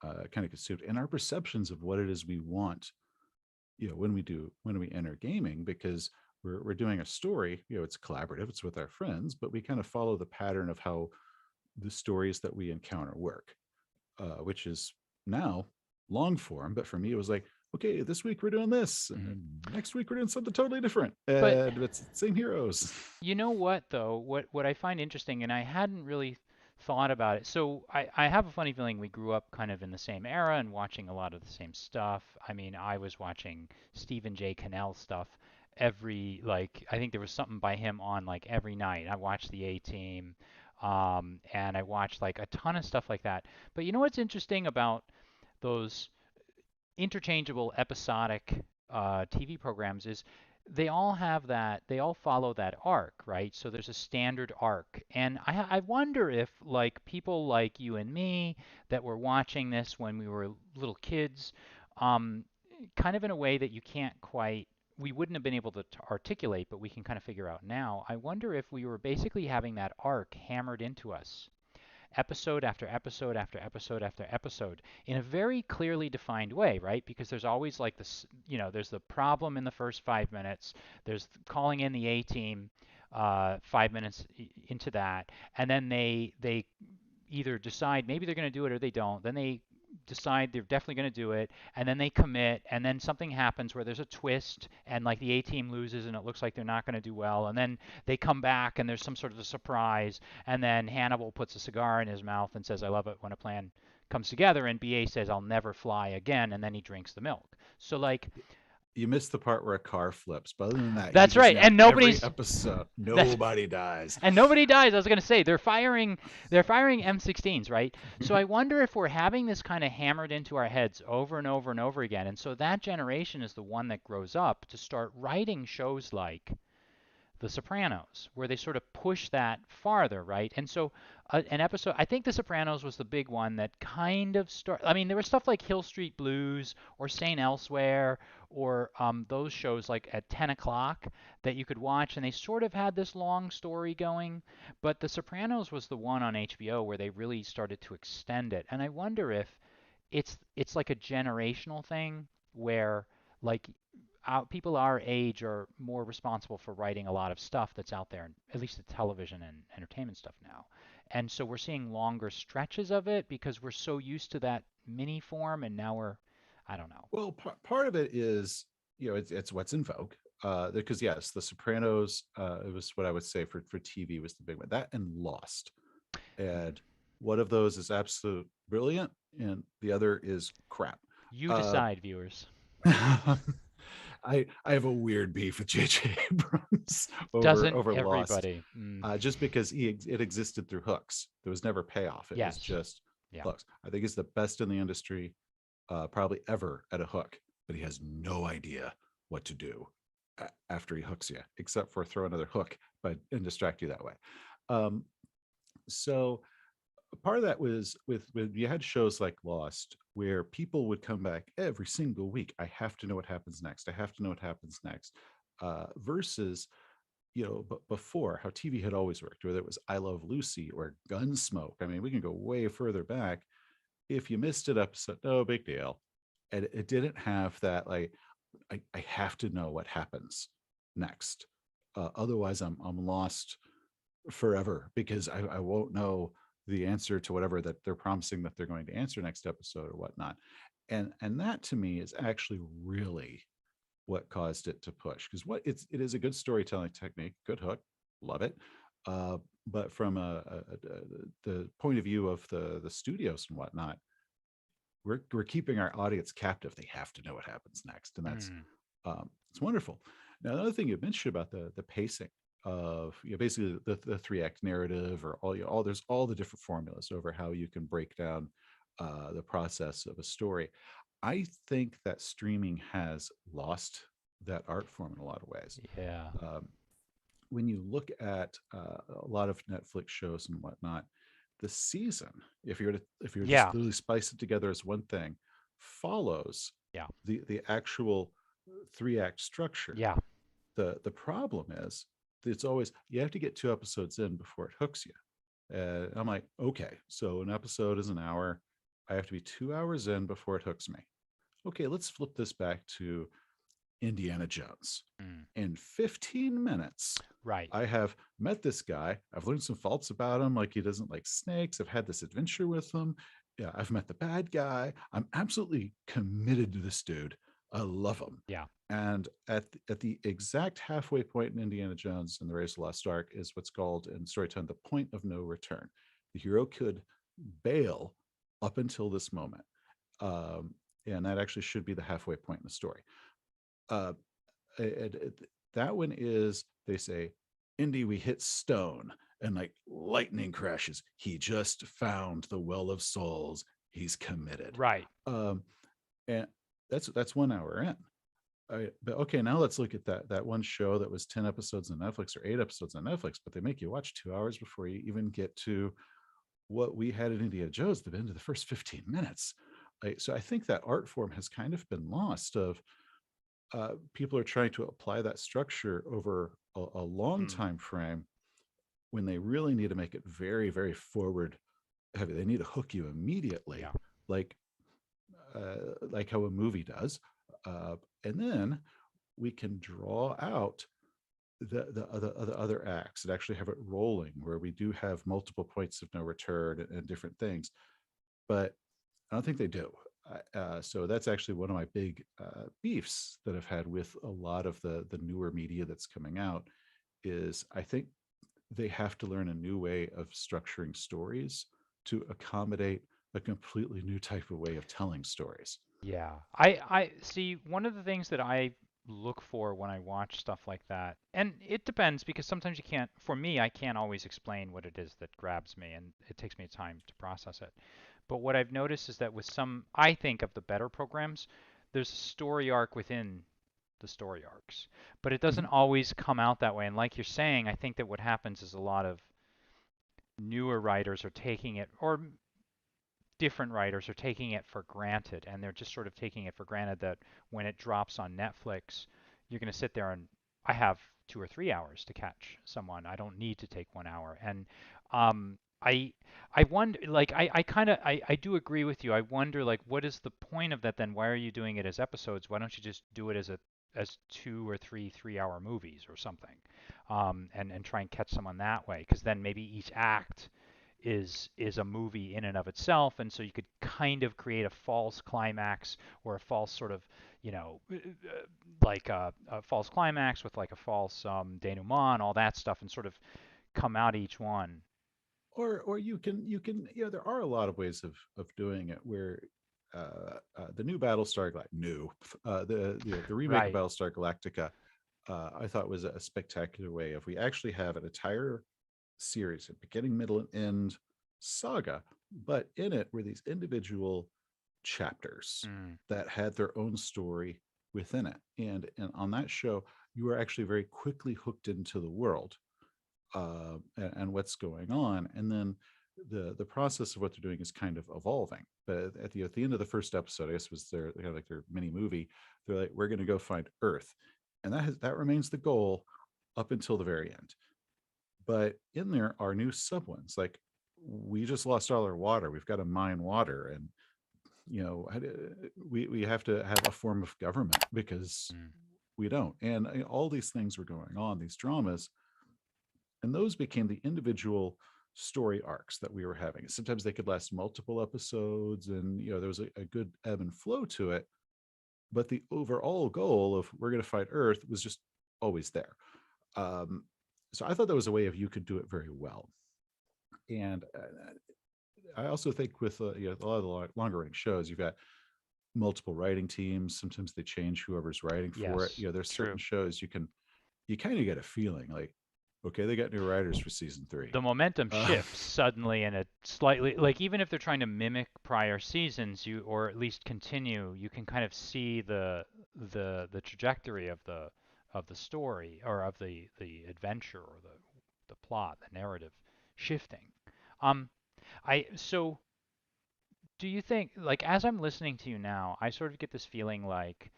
kind of consumed, and our perceptions of what it is we want. When we enter gaming, because we're doing a story. It's collaborative. It's with our friends, but we kind of follow the pattern of how the stories that we encounter work, which is now long form. But for me, it was like, okay, this week we're doing this, and Hmm. then next week we're doing something totally different, But and it's the same heroes. you know what though? What I find interesting, and I hadn't really thought about it. So I have a funny feeling we grew up kind of in the same era and watching a lot of the same stuff. I mean, I was watching Stephen J. Cannell stuff every like I think there was something by him on like every night. I watched the A Team, and I watched like a ton of stuff like that. But you know what's interesting about those interchangeable episodic TV programs is they all follow that arc, right? So there's a standard arc. And I wonder if like people like you and me that were watching this when we were little kids, um, kind of in a way that you can't quite we wouldn't have been able to articulate, but we can kind of figure out now. I wonder if we were basically having that arc hammered into us episode after episode after episode after episode in a very clearly defined way, right? Because there's always like this, there's the problem in the first 5 minutes, there's calling in the A team 5 minutes into that, and then they either decide maybe they're going to do it or they don't. Then they decide they're definitely going to do it, and then they commit, and then something happens where there's a twist, and like the A team loses, and it looks like they're not going to do well, and then they come back, and there's some sort of a surprise, and then Hannibal puts a cigar in his mouth and says, "I love it when a plan comes together," and BA says, "I'll never fly again," and then he drinks the milk. So like You missed the part where a car flips, but other than that, you that's just right, nailed and every nobody's episode. that's Nobody dies. and nobody dies. I was going to say they're firing M16s, right? So I wonder if we're having this kind of hammered into our heads over and over and over again. And so that generation is the one that grows up to start writing shows like the Sopranos, where they sort of push that farther, right? And so an episode, I think The Sopranos was the big one that kind of start. I mean, there was stuff like Hill Street Blues or Saint Elsewhere or those shows like at 10 o'clock that you could watch, and they sort of had this long story going. But The Sopranos was the one on HBO where they really started to extend it, and I wonder if it's like a generational thing where like people our age are more responsible for writing a lot of stuff that's out there, at least the television and entertainment stuff now. And so we're seeing longer stretches of it because we're so used to that mini form, and now I don't know. Well, part of it is, it's what's in vogue. Because yes, The Sopranos, it was what I would say for TV was the big one. That and Lost, Mm. and one of those is absolute brilliant, and the other is crap. You Uh, decide, viewers. I have a weird beef with J.J. Abrams Doesn't over Lost, everybody? Mm, just because it existed through hooks. There was never payoff. It was yes. just Yeah. hooks. I think he's the best in the industry, probably ever at a hook, but he has no idea what to do after he hooks you, except for throw another hook but and distract you that way. Um, so part of that was with you had shows like Lost where people would come back every single week. I have to know what happens next. I have to know what happens next. Versus, but before how TV had always worked, whether it was I Love Lucy or Gunsmoke. I mean, we can go way further back. If you missed an episode, no big deal. And it didn't have that like I have to know what happens next. Otherwise, I'm lost forever because I won't know the answer to whatever that they're promising that they're going to answer next episode or whatnot. And that to me is actually really what caused it to push because it is a good storytelling technique, good hook, love it. Uh, but from the point of view of the studios and whatnot, we're keeping our audience captive. They have to know what happens next, and that's Mm, it's wonderful. Now, another thing you mentioned about the pacing of basically the 3 act narrative or all there's all the different formulas over how you can break down the process of a story. I think that streaming has lost that art form in a lot of ways. yeah. Um, when you look at a lot of Netflix shows and whatnot, the season, if you were just Yeah. literally spice it together as one thing, follows Yeah. the actual 3 act structure. Yeah. The problem is it's always you have to get 2 episodes in before it hooks you. I'm like, okay, so an episode is an hour. I have to be 2 hours in before it hooks me. Okay, let's flip this back to Indiana Jones. Mm, In 15 minutes, right. I have met this guy. I've learned some faults about him, like he doesn't like snakes. I've had this adventure with him. Yeah, I've met the bad guy. I'm absolutely committed to this dude. I love him. Yeah. And at the exact halfway point in Indiana Jones and the Raiders of the Lost Ark is what's called in storytelling the point of no return. The hero could bail up until this moment. Um, and that actually should be the halfway point in the story. Uh, that one is they say, Indy, we hit stone and like lightning crashes. He just found the well of souls. He's committed. Right. Um, and that's 1 hour in. But okay, now let's look at that one show that was 10 episodes on Netflix or 8 episodes on Netflix, but they make you watch 2 hours before you even get to what we had in Indiana Jones, the end of the first 15 minutes. So I think that art form has kind of been lost of people are trying to apply that structure over a long Mm, time frame when they really need to make it very, very forward heavy. They need to hook you immediately, yeah. like how a movie does, and then we can draw out the other acts and actually have it rolling where we do have multiple points of no return and different things. But I don't think they do. So that's actually one of my big beefs that I've had with a lot of the newer media that's coming out is I think they have to learn a new way of structuring stories to accommodate a completely new type of way of telling stories. Yeah. I see one of the things that I look for when I watch stuff like that, and it depends because sometimes you can't, for me, I can't always explain what it is that grabs me, and it takes me time to process it. But what I've noticed is that with some, I think of the better programs, there's a story arc within the story arcs, but it doesn't Mhm. always come out that way. And like you're saying, I think that what happens is a lot of newer writers are taking it, or different writers are taking it for granted, and they're just sort of taking it for granted that when it drops on Netflix, you're going to sit there and I have 2 or 3 hours to catch someone. I don't need to take 1 hour. And um, I wonder, like, I kind of, I do agree with you. I wonder, like, what is the point of that then? Why are you doing it as episodes? Why don't you just do it as 2 or 3 3-hour movies or something, and try and catch someone that way? Because then maybe each act is a movie in and of itself, and so you could kind of create a false climax or a false sort of, like a false climax with like a false denouement, all that stuff, and sort of come out each one. Or you can there are a lot of ways of doing it where the new Battlestar new the remake of Right. Battlestar Galactica. I thought was a spectacular way of we actually have an entire series, a beginning, middle, and end saga, but in it were these individual chapters Mm, that had their own story within it. And on that show, you were actually very quickly hooked into the world and what's going on. And then the process of what they're doing is kind of evolving. But at the end of the first episode, I guess was their kind of like their mini movie. They're like, we're going to go find Earth, and that remains the goal up until the very end. But in there are new sub ones like we just lost all our water. We've got to mine water, and we have to have a form of government because mm. we don't. And all these things were going on, these dramas, and those became the individual story arcs that we were having. Sometimes they could last multiple episodes, and there was a good ebb and flow to it. But the overall goal of we're going to fight Earth was just always there. Um, so I thought that was a way of you could do it very well. And I also think with a lot of the longer running shows, you've got multiple writing teams. Sometimes they change whoever's writing for it. Yes, There's certain true. shows you kind of get a feeling like, okay, they got new writers for season three. The momentum Uh, shifts suddenly in a slightly, like, even if they're trying to mimic prior seasons, you, or at least continue, you can kind of see the trajectory of the story, or of the adventure, or the plot, the narrative shifting. Um I so do you think, like, as I'm listening to you now, I sort of get this feeling like,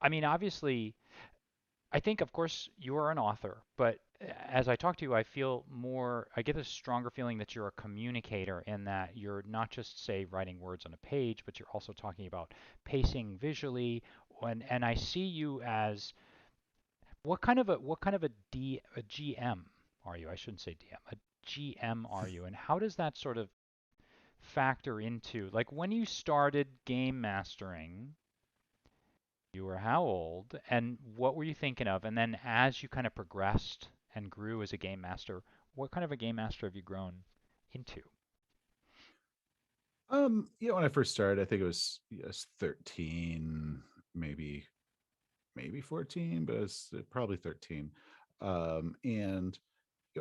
I mean, obviously, I think, of course, you are an author, but as I talk to you, I get a stronger feeling that you're a communicator, and that you're not just, say, writing words on a page, but you're also talking about pacing visually. And I see you as, what kind of a GM are you? I shouldn't say DM. A GM are you? And how does that sort of factor into, like, when you started game mastering, you were how old, and what were you thinking of? And then as you kind of progressed and grew as a game master, what kind of a game master have you grown into? when I first started, I think it was yes, 13, maybe 14, but it was probably 13. And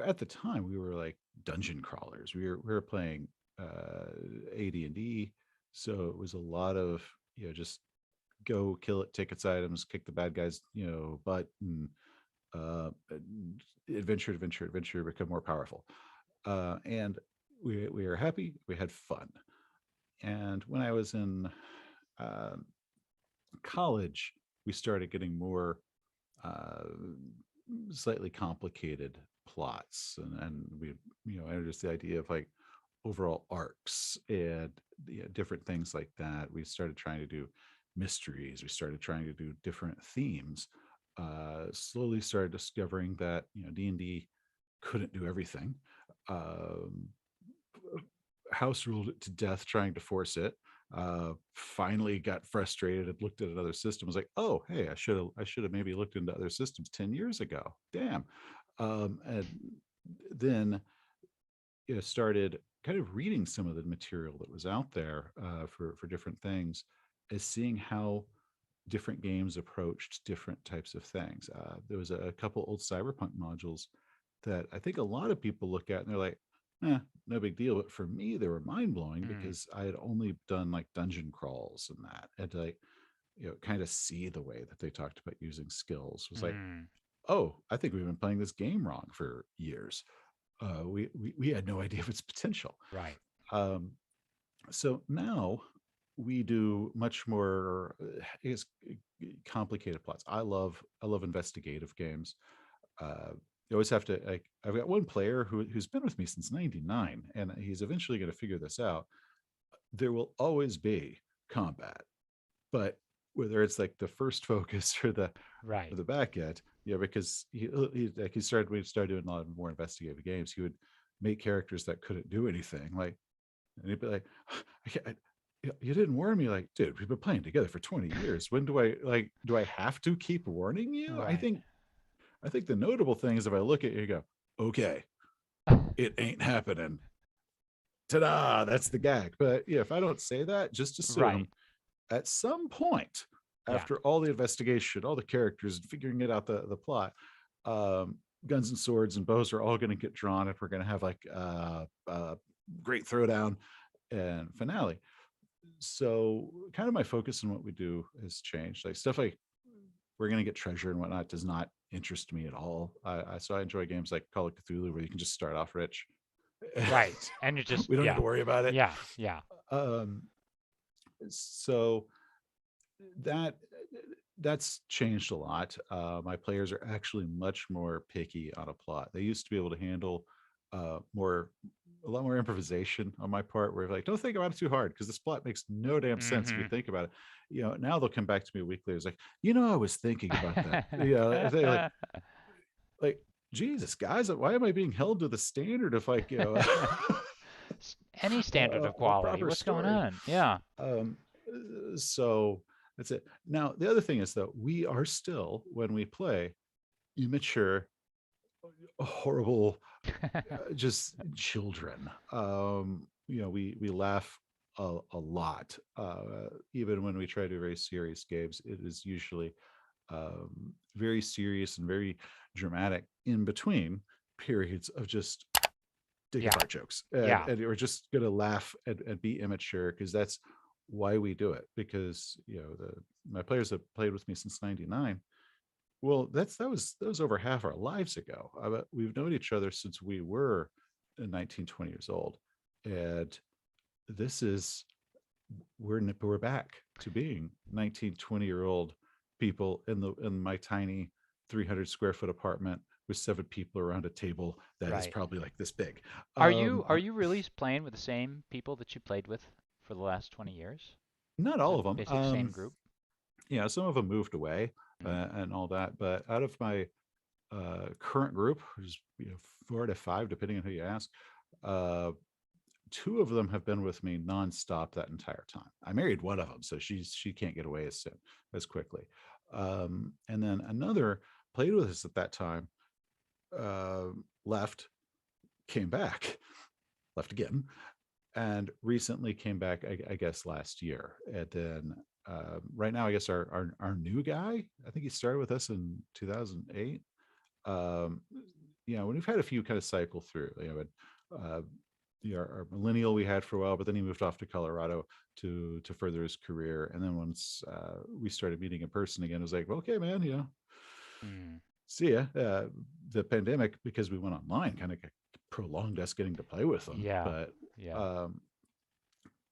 at the time we were like dungeon crawlers. We were playing AD&D, so it was a lot of just go kill it, take its items, kick the bad guys butt, and uh, adventure, adventure, adventure, become more powerful. And we were happy, we had fun. And when I was in uh, college, we started getting more uh, slightly complicated plots, and we introduced the idea of like overall arcs and different things like that. We started trying to do mysteries. We started trying to do different themes. Slowly started discovering that D&D couldn't do everything. Um, House ruled it to death trying to force it. Finally got frustrated and looked at another system. Was like, oh, hey, I should have maybe looked into other systems 10 years ago. Damn. And then started kind of reading some of the material that was out there for different things, as seeing how different games approached different types of things. There was a couple old Cyberpunk modules that I think a lot of people look at and they're like, no big deal. But for me, they were mind blowing Mm, because I had only done like dungeon crawls and that, and to like, kind of see the way that they talked about using skills was like, mm, oh, I think we've been playing this game wrong for years. We had no idea of its potential. right. Um, so now we do much more complicated plots. I love investigative games. You always have to like, I've got one player who's been with me since 99, and he's eventually going to figure this out. There will always be combat, but whether it's like the first focus or Right. the back end, because like we started doing a lot of more investigative games. He would make characters that couldn't do anything, like, and he'd be like, I can't, you didn't warn me. Like, dude, we've been playing together for 20 years. When do I have to keep warning you? I Right. think I think the notable thing is if I look at you and go, okay, it ain't happening. ta-da, that's the gag. But yeah, if I don't say that, just Right. assume at some point Yeah. after all the investigation, all the characters, and figuring it out the plot, um, guns and swords and bows are all going to get drawn, and we're going to have like great throwdown and finale. So kind of my focus on what we do has changed. Like stuff like we're going to get treasure and whatnot does not interest me at all. So I enjoy games like Call of Cthulhu where you can just start off rich. Right. And you just We don't need yeah. to worry about it. Yeah. Yeah. Um, so that that's changed a lot. My players are actually much more picky on a plot. They used to be able to handle more a lot more improvisation on my part where like don't think about it too hard because this plot makes no damn sense if you Mhm. think about it. Now they'll come back to me a week later. It's like, I was thinking about that. They like Jesus, guys, why am I being held to the standard of like, Any standard of of a quality. proper What's going story? on? Yeah. Um, so that's it. Now, the other thing is though, we are still, when we play, immature, horrible, just children. We laugh a lot. Even when we try to very serious games, it is usually very serious and very dramatic in between periods of just dig Yeah. apart jokes, and Yeah. we're just gonna laugh and be immature because that's why we do it. Because my players have played with me since '99. Well, that was over half our lives ago. We've known each other since we were 19, 20 years old, and this is we're back to being 19, 20-year-old people in my tiny 300 square foot apartment with 7 people around a table that is Right. probably like this big. Are you um are you really playing with the same people that you played with for the last 20 years? Not Is all it of them. basically the same group? Some of them moved away Mm. and all that, but out of my current group, which is 4 to 5 depending on who you ask, uh 2 of them have been with me nonstop that entire time. I married one of them, so she can't get away as quickly. And then another played with us at that time, uh, left, came back, left again, and recently came back. I guess last year. And then right now, I guess our new guy. I think he started with us in 2008. Um, when we've had a few kind of cycle through. Uh, our millennial we had for a while, but then he moved off to Colorado to further his career. And then once we started meeting in person again, it was like, well, okay, man, Mm. see ya. The pandemic, because we went online, kind of prolonged us getting to play with them. Yeah. But Yeah. um,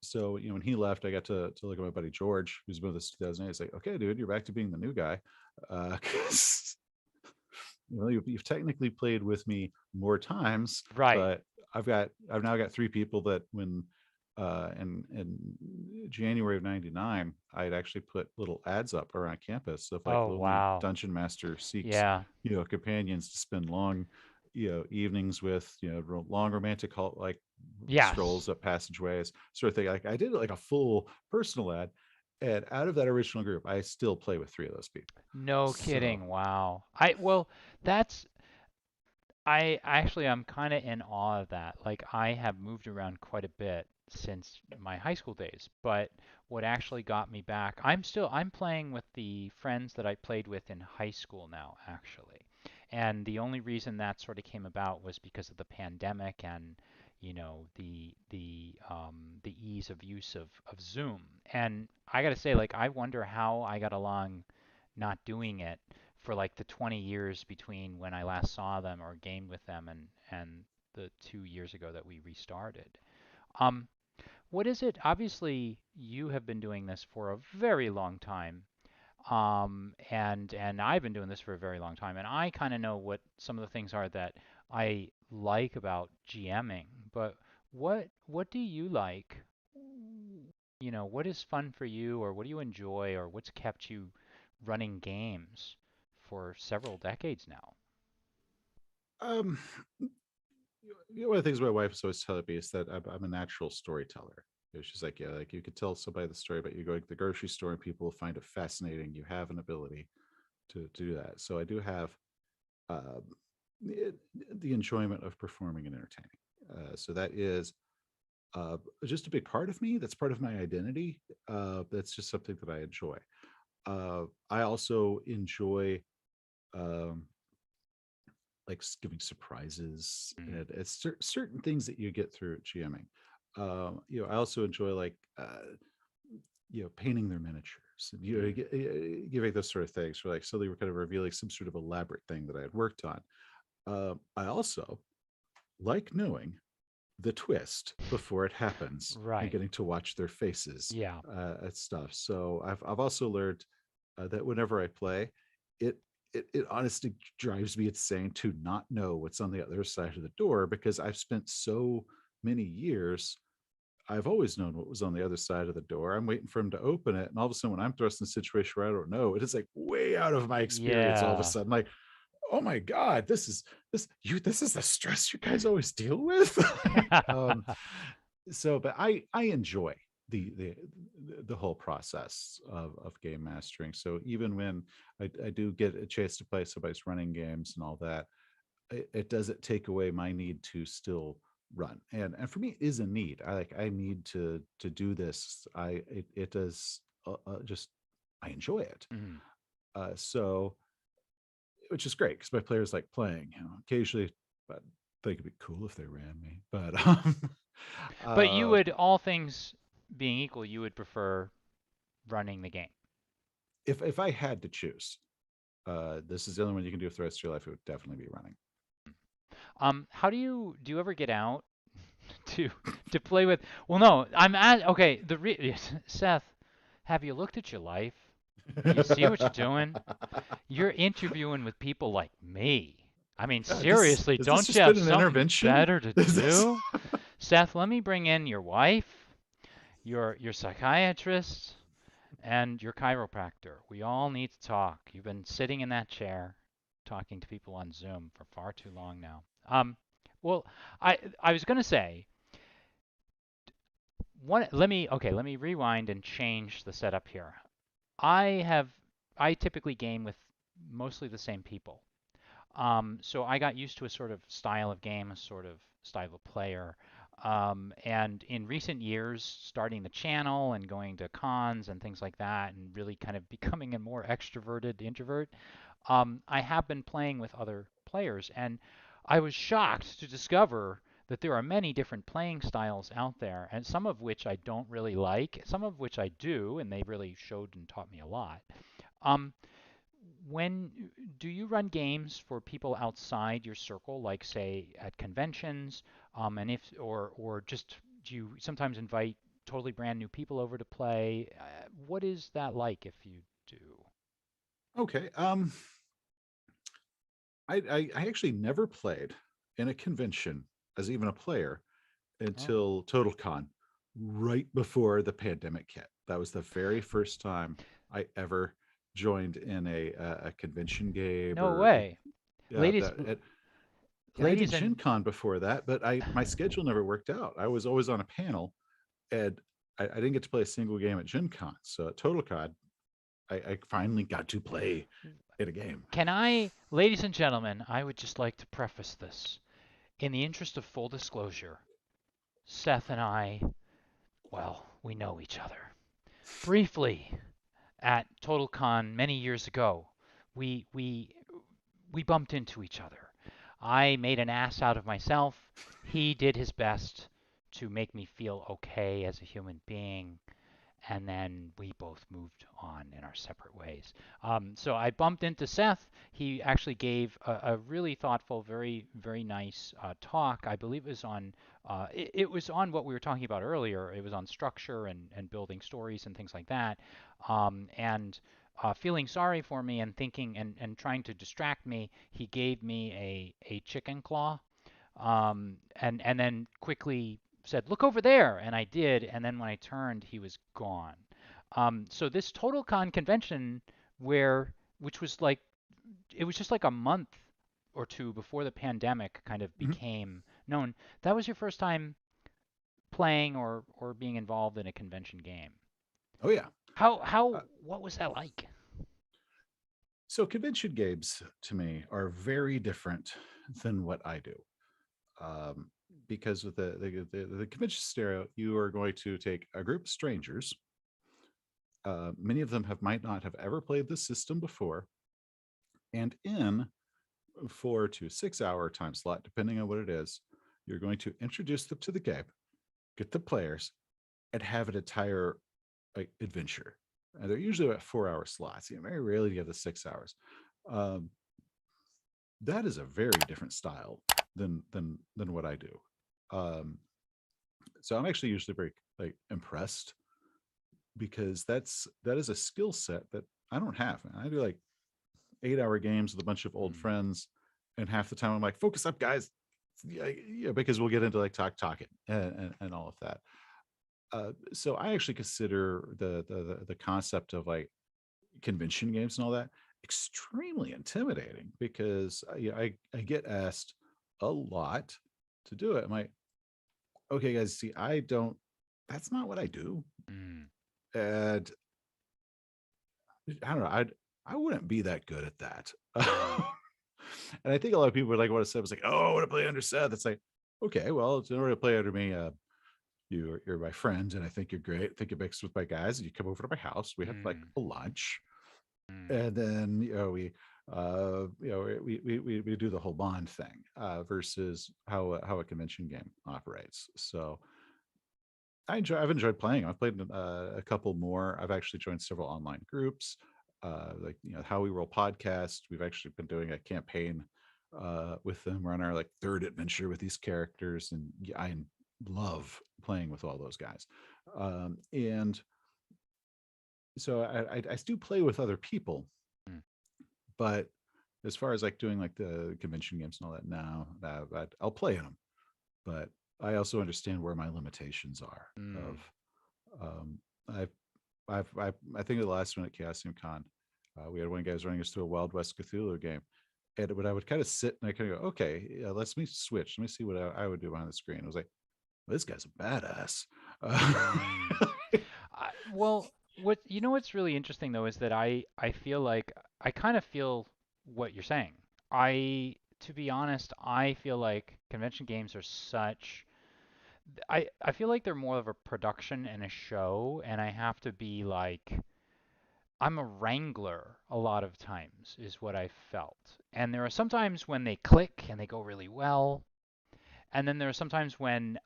so when he left, I got to look at my buddy George, who's been with us 2008. It's like, okay, dude, you're back to being the new guy. 'Cause you've technically played with me more times, Right. but I've now got 3 people that when in January of '99, I had actually put little ads up around campus of like Oh, lonely wow. dungeon master seeks Yeah. companions to spend long evenings with, long romantic like Yes. strolls up passageways, sort of thing. Like I did like a full personal ad, and out of that original group, I still play with 3 of those people. No So kidding. Wow. That's I actually I'm kind of in awe of that. Like I have moved around quite a bit since my high school days, but what actually got me back, I'm playing with the friends that I played with in high school now, actually. And the only reason that sort of came about was because of the pandemic and the ease of use of Zoom. And I got to say, like, I wonder how I got along not doing it for like the 20 years between when I last saw them or gamed with them and the 2 years ago that we restarted. Um, what is it? Obviously, you have been doing this for a very long time, and I've been doing this for a very long time, and I kind of know what some of the things are that I like about GMing. But what do you like? What is fun for you, or what do you enjoy, or what's kept you running games for several decades now? um one of the things my wife's always telling me is that I'm a natural storyteller. She's like, yeah, like you could tell somebody the story about you going to the grocery store and people will find it fascinating. You have an ability to do that. So I do have um, the, the enjoyment of performing and entertaining. So that is just a big part of me. That's part of my identity. That's just something that I enjoy. I also enjoy um, like giving surprises Mm. and it's certain things that you get through GMing. I also enjoy like painting their miniatures and Mm. giving those sort of things for like so they were kind of revealing some sort of elaborate thing that I had worked on. I also like knowing the twist before it happens and Right. getting to watch their faces Yeah. at stuff. So I've also learned that whenever I play, it it honestly drives me insane to not know what's on the other side of the door because I've spent so many years. I've always known what was on the other side of the door. I'm waiting for him to open it, and all of a sudden, when I'm thrust in a situation where I don't know, it is like way out of my experience. All of a Yeah. sudden, like, oh my god, this is the stress you guys always deal with. But I enjoy the the the whole process of game mastering. So even when I do get a chance to play somebody's running games and all that, it doesn't take away my need to still run. And for me, it is a need. I need to do this. It does just I enjoy it. Mm. So which is great because my players like playing. Occasionally, but they could be cool if they ran me. But But you uh, would, all things being equal, you would prefer running the game. if I had to choose, this is the only one you can do for the rest of your life. It would definitely be running. How do you ever get out to play with? Well, no, I'm at okay. Seth, have you looked at your life? You see what you're doing? You're interviewing with people like me. I mean, this seriously, has this don't you just have been an something intervention? better to Is this do? Seth, let me bring in your wife, your psychiatrist, and your chiropractor. We all need to talk. You've been sitting in that chair talking to people on Zoom for far too long now. Well, I was going to say let me rewind and change the setup here. I have I typically game with mostly the same people. So I got used to a sort of style of game, a sort of style of player. And in recent years, starting the channel and going to cons and things like that, and really kind of becoming a more extroverted introvert, I have been playing with other players. And I was shocked to discover that there are many different playing styles out there, and some of which I don't really like, some of which I do, and they really showed and taught me a lot. Um, when do you run games for people outside your circle, like say at conventions, and if or just do you sometimes invite totally brand new people over to play? What is that like if you do? okay? I actually never played in a convention as even a player Oh, until TotalCon, right before the pandemic hit. That was the very first time I ever joined in a convention game no or way, yeah ladies, that it, and I did ladies Gen and Con before that, but I my schedule never worked out. I was always on a panel, and I didn't get to play a single game at Gen Con. So at TotalCon, I finally got to play in a game. can I, ladies and gentlemen, I would just like to preface this in the interest of full disclosure. Seth and I, well, we know each other briefly at TotalCon many years ago. We we we bumped into each other. I made an ass out of myself. He did his best to make me feel okay as a human being, and then we both moved on in our separate ways. So I bumped into Seth. He actually gave a really thoughtful, very nice talk. I believe it was on it was on what we were talking about earlier. It was on structure and building stories and things like that. And feeling sorry for me and thinking and trying to distract me, he gave me a chicken claw, and then quickly said, "Look over there," and I did. And then when I turned, he was gone. So this TotalCon convention, which was like, it was just like a month or two before the pandemic kind of Mhm. became known. That was your first time playing or being involved in a convention game. Oh yeah. How Uh, what was that like? so convention games to me are very different than what I do. Um, because with the convention scenario, you are going to take a group of strangers. Many of them might not have ever played this system before, and in 4 to 6 hour time slot, depending on what it is, you're going to introduce them to the game, get the players, and have an entire adventure. And they're usually about 4 hour slots. Very rarely do you have the 6 hours. Um, that is a very different style than what I do. Um, so I'm actually usually very impressed, because that is a skill set that I don't have. Man. I do 8 hour games with a bunch of old friends, and half the time I'm like, focus up, guys. Yeah, because we'll get into talking and all of that. So I actually consider the concept of convention games and all that extremely intimidating, because I get asked a lot to do it. I'm like, okay, guys, see, that's not what I do. Mm. And I don't know, I wouldn't be that good at that. Mm. And I think a lot of people would what I said was oh, I want to play under Seth. It's okay, well, in order to play under me, you're my friend, and I think you're great. I think you're mixed with my guys, and you come over to my house. We have Mm. a lunch, Mm. and then we do the whole bond thing, versus how a convention game operates. So I've enjoyed playing. I've played a couple more. I've actually joined several online groups, How We Roll podcast. We've actually been doing a campaign with them. We're on our third adventure with these characters, and I love playing with all those guys. And so I do play with other people, Mm. but as far as doing the convention games and all that, now I'll play in them, but I also understand where my limitations are. Of Mm. um, I think the last one at Chaosium Con, we had one guy was running us through a Wild West Cthulhu game, and when I would kind of sit and I kind of go, okay, let's me switch, let me see what I would do on the screen. I was like, well, this guy's a badass. Mm. Well, what's really interesting though is that I feel like I kind of feel what you're saying. To be honest, I feel like convention games are such I feel like they're more of a production and a show, and I have to be I'm a wrangler a lot of times is what I felt. And there are sometimes when they click and they go really well, and then there are sometimes when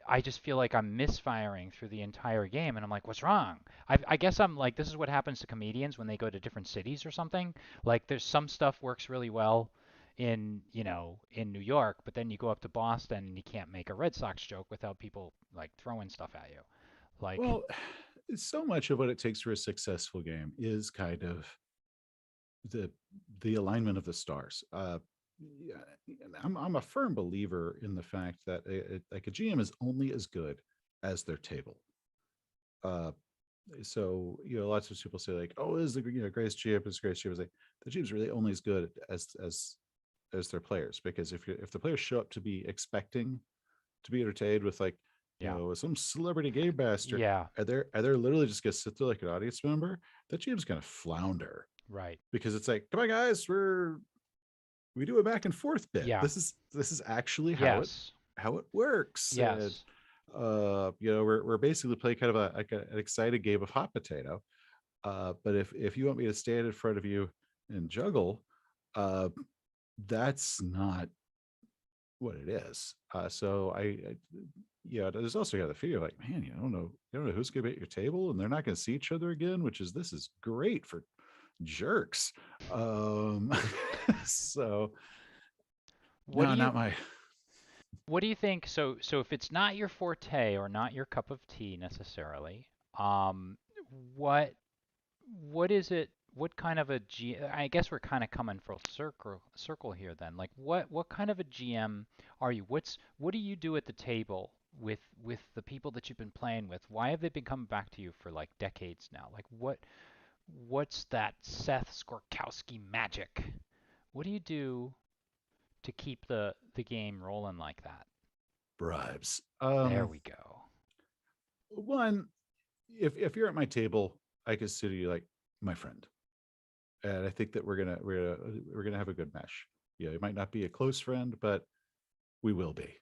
I just feel like I'm misfiring through the entire game, and I'm like, what's wrong? I guess I'm like, this is what happens to comedians when they go to different cities or something. Like, there's some stuff works really well in New York, but then you go up to Boston and you can't make a Red Sox joke without people like throwing stuff at you. Like, Well, so much of what it takes for a successful game is kind of the the alignment of the stars. Yeah, I'm a firm believer in the fact that a GM is only as good as their table. Uh, so lots of people say oh, this is the greatest GM, is greatest GM. Is the GM is really only as good as their players, because if the players show up to be expecting to be entertained with yeah, some celebrity game master, yeah, are they literally just gonna sit there like an audience member, that GM's gonna flounder, right, because it's come on, guys, we do a back and forth bit. yeah, This is actually yes, how it works. And yes. we're basically playing kind of an excited game of hot potato. But if you want me to stand in front of you and juggle, uh that's not what it is. So there's also got the fear man, you don't know who's gonna be at your table, and they're not gonna see each other again, this is great for jerks. um so What do no, you not my. What do you think? So if it's not your forte or not your cup of tea necessarily, what what is it? What kind of a G? I guess we're kind of coming full circle here then. Like what kind of a GM are you? What do you do at the table with the people that you've been playing with? Why have they been coming back to you for like decades now? Like what's that Seth Skorkowsky magic? What do you do to keep the game rolling like that? Bribes. There we go. One, if you're at my table, I consider you like my friend, and I think that we're gonna have a good mesh. It might not be a close friend, but we will be.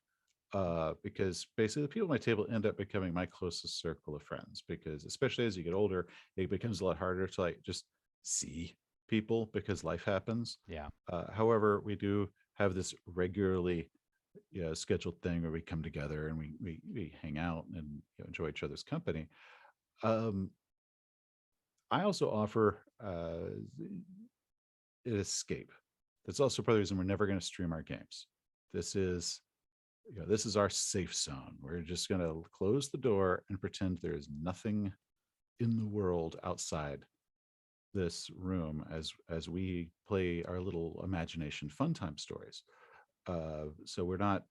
because basically the people at my table end up becoming my closest circle of friends. Because especially as you get older, it becomes a lot harder to like just see people because life happens. Yeah. However, we do have this regularly scheduled thing where we come together and we hang out and enjoy each other's company. Um, I also offer an escape. That's also part of the reason we're never going to stream our games. This is this is our safe zone. We're just going to close the door and pretend there is nothing in the world outside this room as we play our little imagination fun time stories. So we're not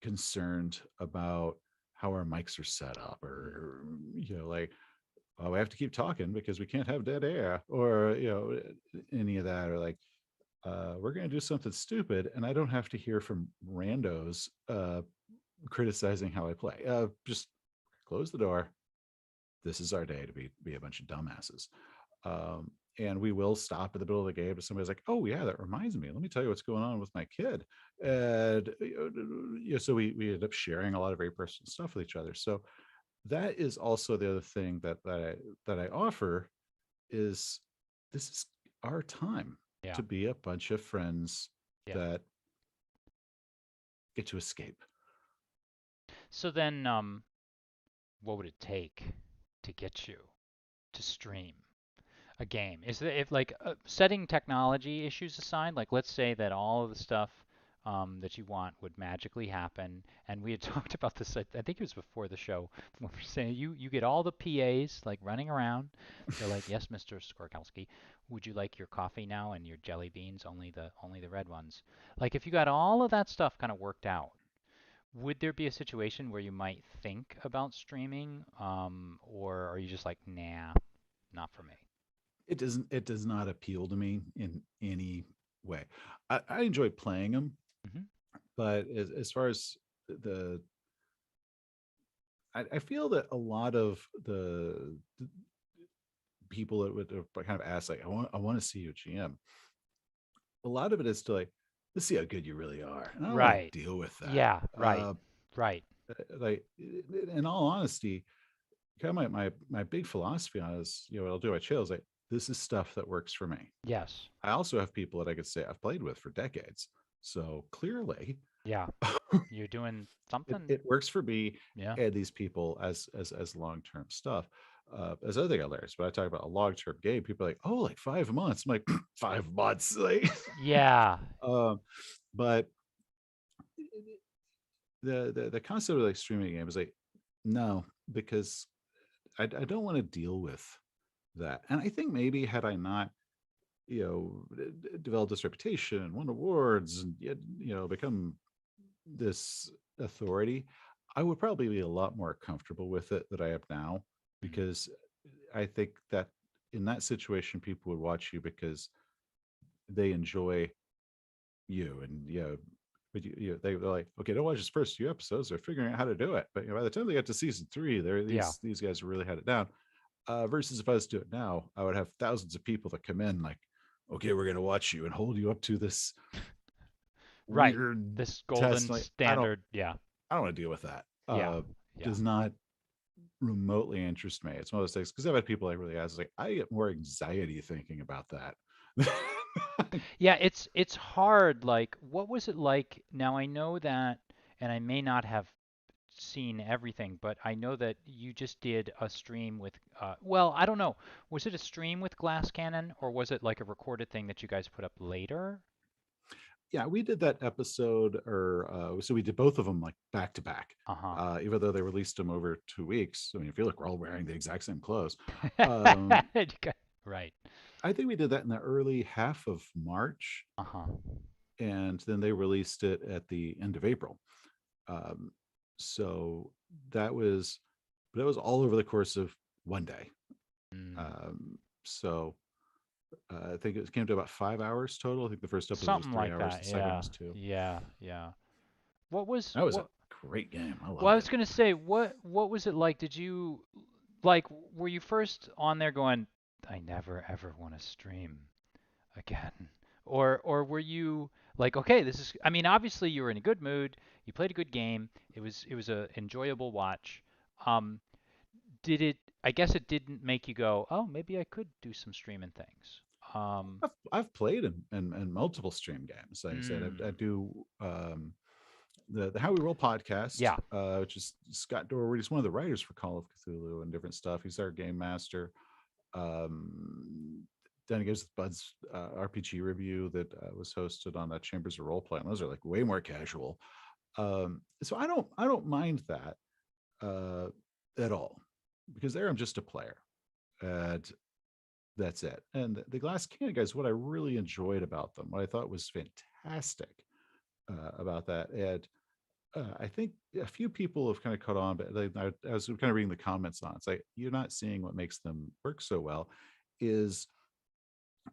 concerned about how our mics are set up Mm. or like, oh, we have to keep talking because we can't have dead air or any of that, or like we're going to do something stupid and I don't have to hear from randos criticizing how I play. Just close the door. This is our day to be a bunch of dumbasses. Um, and we will stop in the middle of the game if somebody's like, "Oh yeah, that reminds me. Let me tell you what's going on with my kid." And so we end up sharing a lot of very personal stuff with each other. So that is also the other thing that I offer is this is our time Yeah. to be a bunch of friends Yeah. that get to escape. So then, what would it take to get you to stream a game? Is there, if like setting technology issues aside, like let's say that all of the stuff that you want would magically happen, and we had talked about this. I think it was before the show when we were saying you get all the PAs like running around. They're like, "Yes, Mr. Skorkowski, would you like your coffee now and your jelly beans? Only the red ones." Like if you got all of that stuff kind of worked out, would there be a situation where you might think about streaming, or are you just like, nah, not for me? It does not appeal to me in any way. I enjoy playing them, Hmm. but as far as the I feel that a lot of the people that would kind of ask like I want to see you GM, a lot of it is to like, let's see how good you really are, and I don't want Right. to deal with that. Yeah, right. Right. Like in all honesty, kind of my big philosophy on it is, what I'll do at chill is like, this is stuff that works for me. Yes. I also have people that I could say I've played with for decades. So clearly Yeah. You're doing it, something. it works for me Yeah. and these people as long-term stuff. As other thing hilarious, but I talk about a long-term game, people are like, oh, like 5 months. I'm like, 5 months. Like Yeah. um, but the concept of like streaming a game is like, no, because I don't want to deal with that. And I think maybe had I not developed this reputation and won awards and yet become this authority, I would probably be a lot more comfortable with it than I am now, Mhm. because I think that in that situation people would watch you because they enjoy you. And but they're like, okay, don't watch his first few episodes, they're figuring out how to do it, but by the time they get to season 3, they're Yeah. these guys really had it down. Versus if I was to do it now, I would have thousands of people that come in like, okay, we're going to watch you and hold you up to this Right. weird This test. golden Like, standard. Yeah. I don't want to deal with that. Yeah. Yeah. Does not remotely interest me. It's one of those things because I've had people like really ask, like, I get more anxiety thinking about that. Yeah, it's hard. Like, what was it like? Now I know that, and I may not have seen everything, but I know that you just did a stream with, well, I don't know. Was it a stream with Glass Cannon, or was it like a recorded thing that you guys put up later? Yeah, we did that episode, or so we did both of them like back to back. Uh-huh. Even though they released them over 2 weeks. I mean, if you look, we're all wearing the exact same clothes. Um, Right. I think we did that in the early half of March, Uh-huh. and then they released it at the end of April. Um, so that was all over the course of one day. Mm. So I think it came to about 5 hours total. I think the first episode was Something three like hours. that. The second Yeah. was two. Yeah. Yeah. What was That was a what great game. I Well, I loved was it. gonna say, what was it like? Did you like were you first on there going, I never ever want to stream again? Or were you Like, okay, this is. I mean, obviously you were in a good mood. You played a good game. It was a enjoyable watch. Um, did it? I guess it didn't make you go, oh, maybe I could do some streaming things. Um, I've played in multiple stream games. Like I said, I mm, do the How We Roll podcast, yeah, which is Scott Dorward. He's one of the writers for Call of Cthulhu and different stuff. He's our game master. Um, then he gives Bud's RPG review that was hosted on Chambers of Roleplay. And those are like way more casual. So I don't mind that at all, because there I'm just a player. And that's it. And the Glass Cannon guys, what I really enjoyed about them, what I thought was fantastic about that, and I think a few people have kind of caught on, but I was kind of reading the comments on it. It's like, you're not seeing what makes them work so well. Is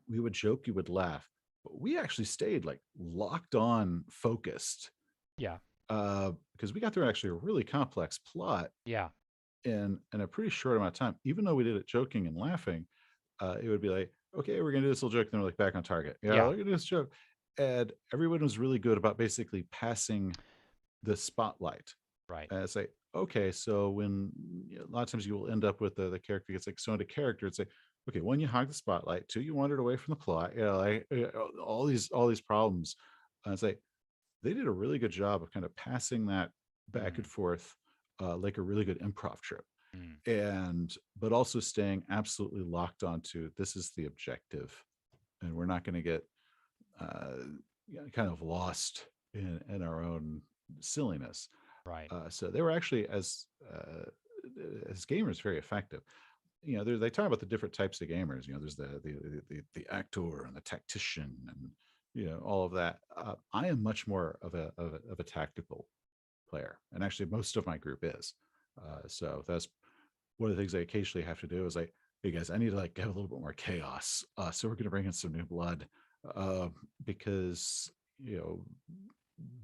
we would joke, you would laugh, but we actually stayed like locked on, focused, yeah, because we got through actually a really complex plot yeah, in a pretty short amount of time. Even though we did it joking and laughing, it would be like, okay, we're gonna do this little joke, and then we're like back on target. Yeah, yeah. look at this joke, and everyone was really good about basically passing the spotlight. Right. And it's like, okay, so when a lot of times you will end up with the character gets like so into character, it's like, okay, one, you hog the spotlight, two, you wandered away from the plot, like all these problems. And it's like they did a really good job of kind of passing that back and Mm, forth, like a really good improv trip, mm, and but also staying absolutely locked onto this is the objective, and we're not going to get uh, kind of lost in our own silliness. right. So they were actually, as gamers, very effective. They talk about the different types of gamers. There's the actor and the tactician, and all of that. I am much more of a tactical player, and actually most of my group is. So that's one of the things I occasionally have to do is like, hey guys, I need to like have a little bit more chaos. So we're going to bring in some new blood, uh, because you know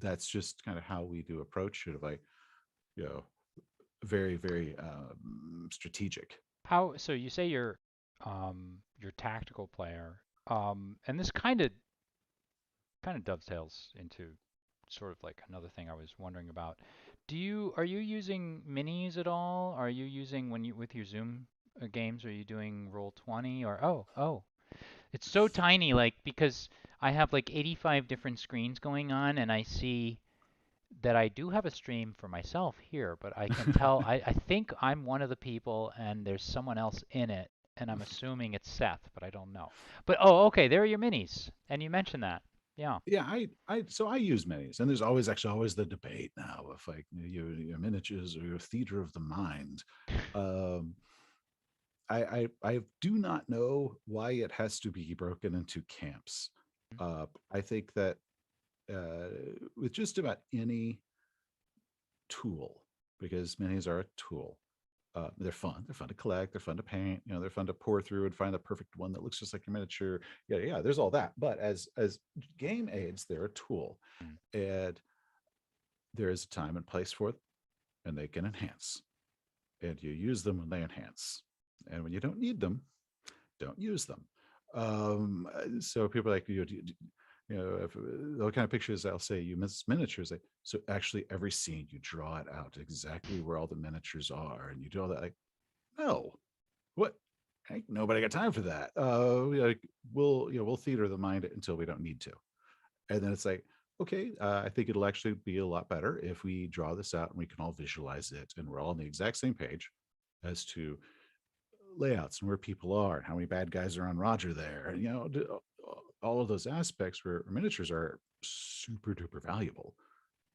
that's just kind of how we do approach it. Of like, you know, very very strategic. How? So you say you're tactical player. And this kind of dovetails into sort of like another thing I was wondering about. Are you using minis at all? Are you using when you with your Zoom games? Are you doing Roll20 or oh, it's so tiny like because I have like 85 different screens going on and I see that I do have a stream for myself here, but I can tell I think I'm one of the people and there's someone else in it and I'm assuming it's Seth, but I don't know. But oh, okay, there are your minis. And you mentioned that. Yeah. Yeah, I use minis, and there's always the debate now of like your miniatures or your theater of the mind. Um, I do not know why it has to be broken into camps. I think that uh, with just about any tool, because minis are a tool. They're fun. They're fun to collect. They're fun to paint. They're fun to pour through and find the perfect one that looks just like your miniature. Yeah, yeah. There's all that. But as game aids, they're a tool, Mm. and there is a time and place for them, and they can enhance. And you use them when they enhance. And when you don't need them, don't use them. So people are like, if the kind of pictures I'll say you miss miniatures. Like, so actually, every scene you draw it out exactly where all the miniatures are, and you do all that. Like, no, what? Ain't nobody got time for that. We'll theater the mind until we don't need to, and then it's like, okay, I think it'll actually be a lot better if we draw this out and we can all visualize it, and we're all on the exact same page as to layouts and where people are and how many bad guys are on Roger there, and all of those aspects where miniatures are super duper valuable,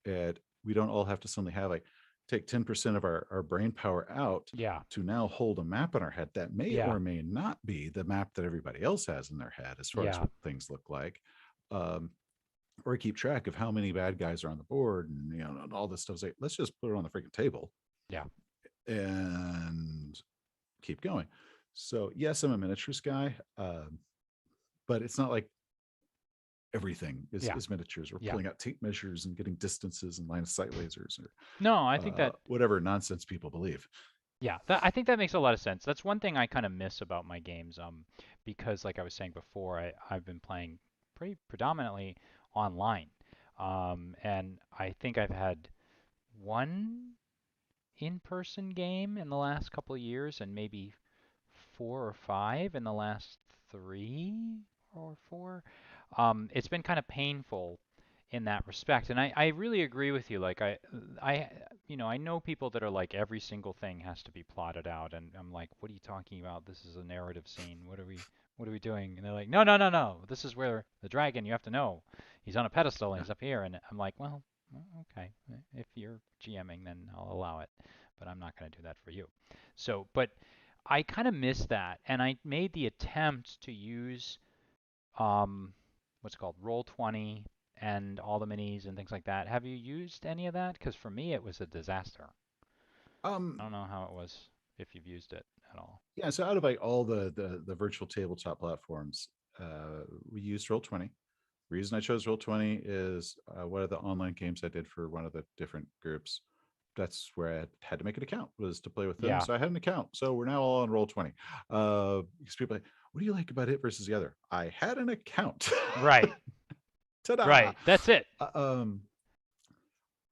and we don't all have to suddenly have like take 10% of our brain power out Yeah. to now hold a map in our head that may Yeah. or may not be the map that everybody else has in their head as far as Yeah. what things look like, um, or keep track of how many bad guys are on the board, and and all this stuff. Like, let's just put it on the freaking table Yeah. and keep going. So yes, I'm a miniatures guy, but it's not like everything Yeah. is miniatures. We're Yeah. pulling out tape measures and getting distances and line of sight lasers, or No, I think that whatever nonsense people believe. yeah, I think that makes a lot of sense. That's one thing I kind of miss about my games, because like I was saying before, I've been playing pretty predominantly online. And I think I've had one in-person game in the last couple of years, and maybe 4 or 5 in the last 3 or 4. It's been kind of painful in that respect, and I really agree with you. Like I I know people that are like every single thing has to be plotted out, and I'm like, what are you talking about? This is a narrative scene. What are we doing? And they're like, no, no, no, no. This is where the dragon. You have to know, he's on a pedestal and he's up here. And I'm like, well, okay. If you're GMing, then I'll allow it, but I'm not going to do that for you. So, but I kind of miss that, and I made the attempt to use um, what's it called Roll20 and all the minis and things like that. Have you used any of that? Because for me, it was a disaster. I Um, don't know how it was if you've used it at all. yeah, so out of like all the virtual tabletop platforms, we used Roll20. Reason I chose Roll20 is one of the online games I did for one of the different groups. That's where I had to make an account, was to play with them. Yeah. So I had an account. So we're now all on Roll20. Because people are like, what do you like about it versus the other? I had an account. Right. Ta-da! Right. That's it. Um,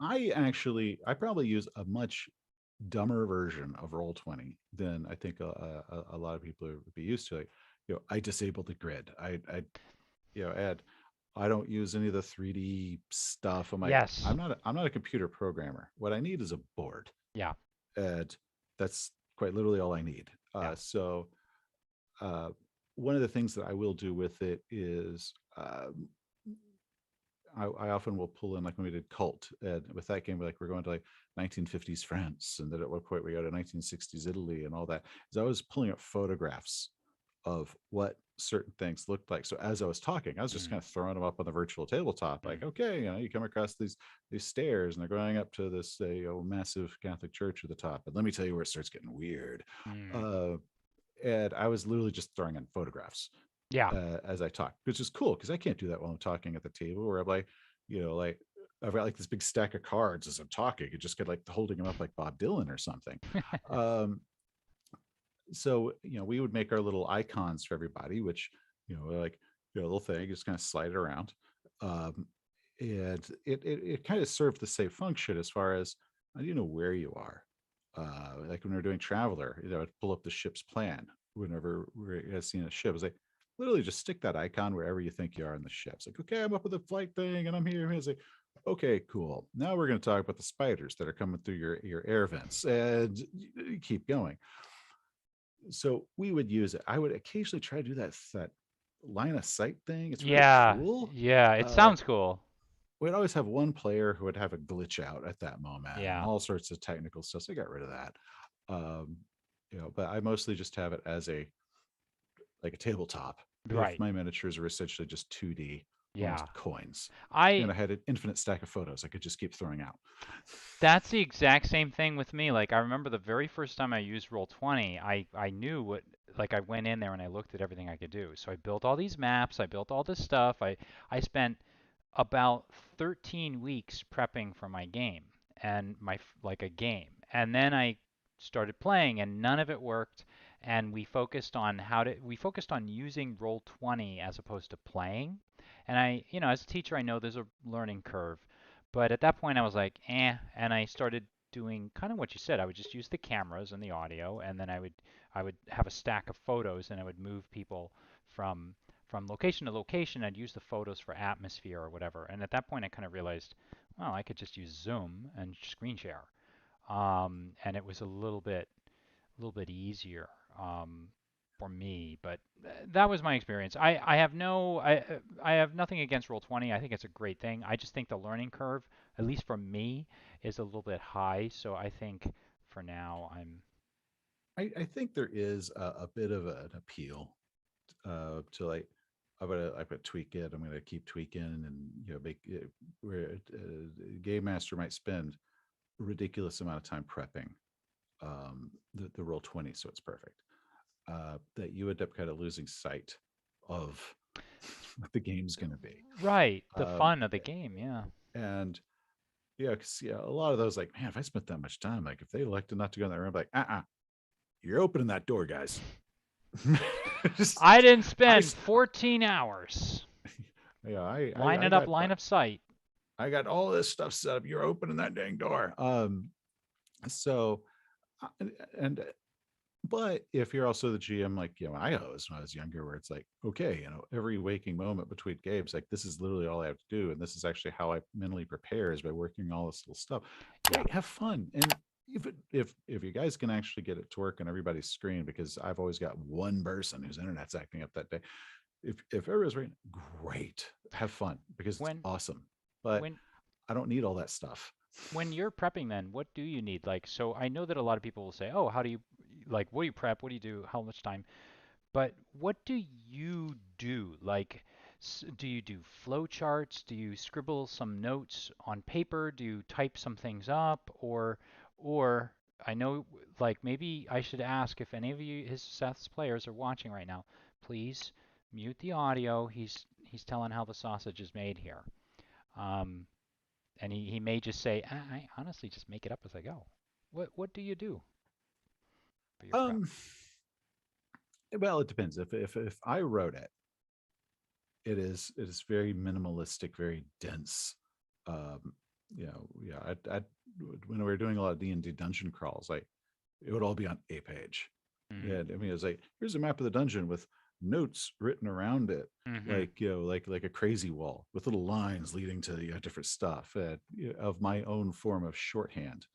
I probably use a much dumber version of Roll20 than I think a lot of people would be used to. Like, I disable the grid. Add. I don't use any of the 3D stuff. I'm like, Yes. I'm not a computer programmer. What I need is a board, Yeah. and that's quite literally all I need. Yeah. So uh, one of the things that I will do with it is I often will pull in, like when we did Cult, and with that game, we're going to like 1950s France, and then at one point we go to 1960s Italy and all that. Is I was pulling up photographs of what certain things looked like. So as I was talking, I was just Mm. kind of throwing them up on the virtual tabletop, like, Mm. okay, you come across these stairs, and they're going up to this massive Catholic church at the top. And let me tell you where it starts getting weird. Mm. Uh, and I was literally just throwing in photographs Yeah. as I talk, which is cool because I can't do that while I'm talking at the table. Where I'm like, like I've got like this big stack of cards as I'm talking. I just get like holding them up like Bob Dylan or something. Um, so we would make our little icons for everybody, which like a little thing, just kind of slide it around, um, and it kind of served the same function as far as how do you know where you are. Like when we are doing Traveler, I'd pull up the ship's plan whenever we're seeing a ship. It's like literally just stick that icon wherever you think you are in the ship. It's like, okay, I'm up with the flight thing and I'm here. It's like, okay, cool. Now we're going to talk about the spiders that are coming through your air vents, and you keep going. So we would use it. I would occasionally try to do that line of sight thing. It's really Yeah. cool. Yeah. It Uh, sounds cool. we'd always have one player who would have a glitch out at that moment and Yeah. all sorts of technical stuff. So I got rid of that. Um, but I mostly just have it as like a tabletop. If Right. my miniatures are essentially just 2D, Yeah. almost coins, and I I had an infinite stack of photos I could just keep throwing out. That's the exact same thing with me. Like I remember the very first time I used Roll20, I knew what, like I went in there and I looked at everything I could do. So I built all these maps, I built all this stuff. I spent about 13 weeks prepping for my game and like a game. And then I started playing and none of it worked, and we focused on using Roll20 as opposed to playing. And as a teacher, I know there's a learning curve, but at that point I was like, and I started doing kind of what you said. I would just use the cameras and the audio, and then I would have a stack of photos, and I would move people from location to location. I'd use the photos for atmosphere or whatever. And at that point, I kind of realized, well, I could just use Zoom and screen share, and it was a little bit easier um, for me. But that was my experience. I have nothing against Roll20. I think it's a great thing. I just think the learning curve, at least for me, is a little bit high. So I think for now, I think there is a bit of an appeal to like I'm gonna tweak it. I'm gonna keep tweaking, and make it where game master might spend a ridiculous amount of time prepping the Roll20 so it's perfect. That you end up kind of losing sight of what the game's going to be. right, the Um, fun of the game. Yeah. and because a lot of those, like, man, if I spent that much time, like if they elected not to go in that room, like, you're opening that door, guys. Just, I didn't I spend 14 hours. Yeah, Line I it up, got line of sight. I got all this stuff set up. You're opening that dang door. So uh, and but if you're also the GM, like I was when I was younger, where it's like, okay, every waking moment between games, like this is literally all I have to do, and this is actually how I mentally prepare is by working all this little stuff. Yeah. Great, have fun, and if you guys can actually get it to work on everybody's screen, because I've always got one person whose internet's acting up that day. If everybody's right, great, have fun because it's When awesome. But when I don't need all that stuff. when you're prepping, then what do you need? Like, so I know that a lot of people will say, "Oh, how do you like? What do you prep? What do you do? How much time?" But what do you do? Like, do you do flow charts? Do you scribble some notes on paper? Do you type some things up? Or I know, like, maybe I should ask if any of you, his Seth's players, are watching right now. Please mute the audio. He's telling how the sausage is made here. Um, and he may just say, I honestly just make it up as I go. What do you do for your prep? Um, well, it depends. If I wrote it, it is very minimalistic, very dense. Um, yeah. When we were doing a lot of D&D dungeon crawls, like it would all be on a page. Mm-hmm. Yeah, I mean, it was like, here's a map of the dungeon with notes written around it, Mm-hmm. like like a crazy wall with little lines leading to different stuff, of my own form of shorthand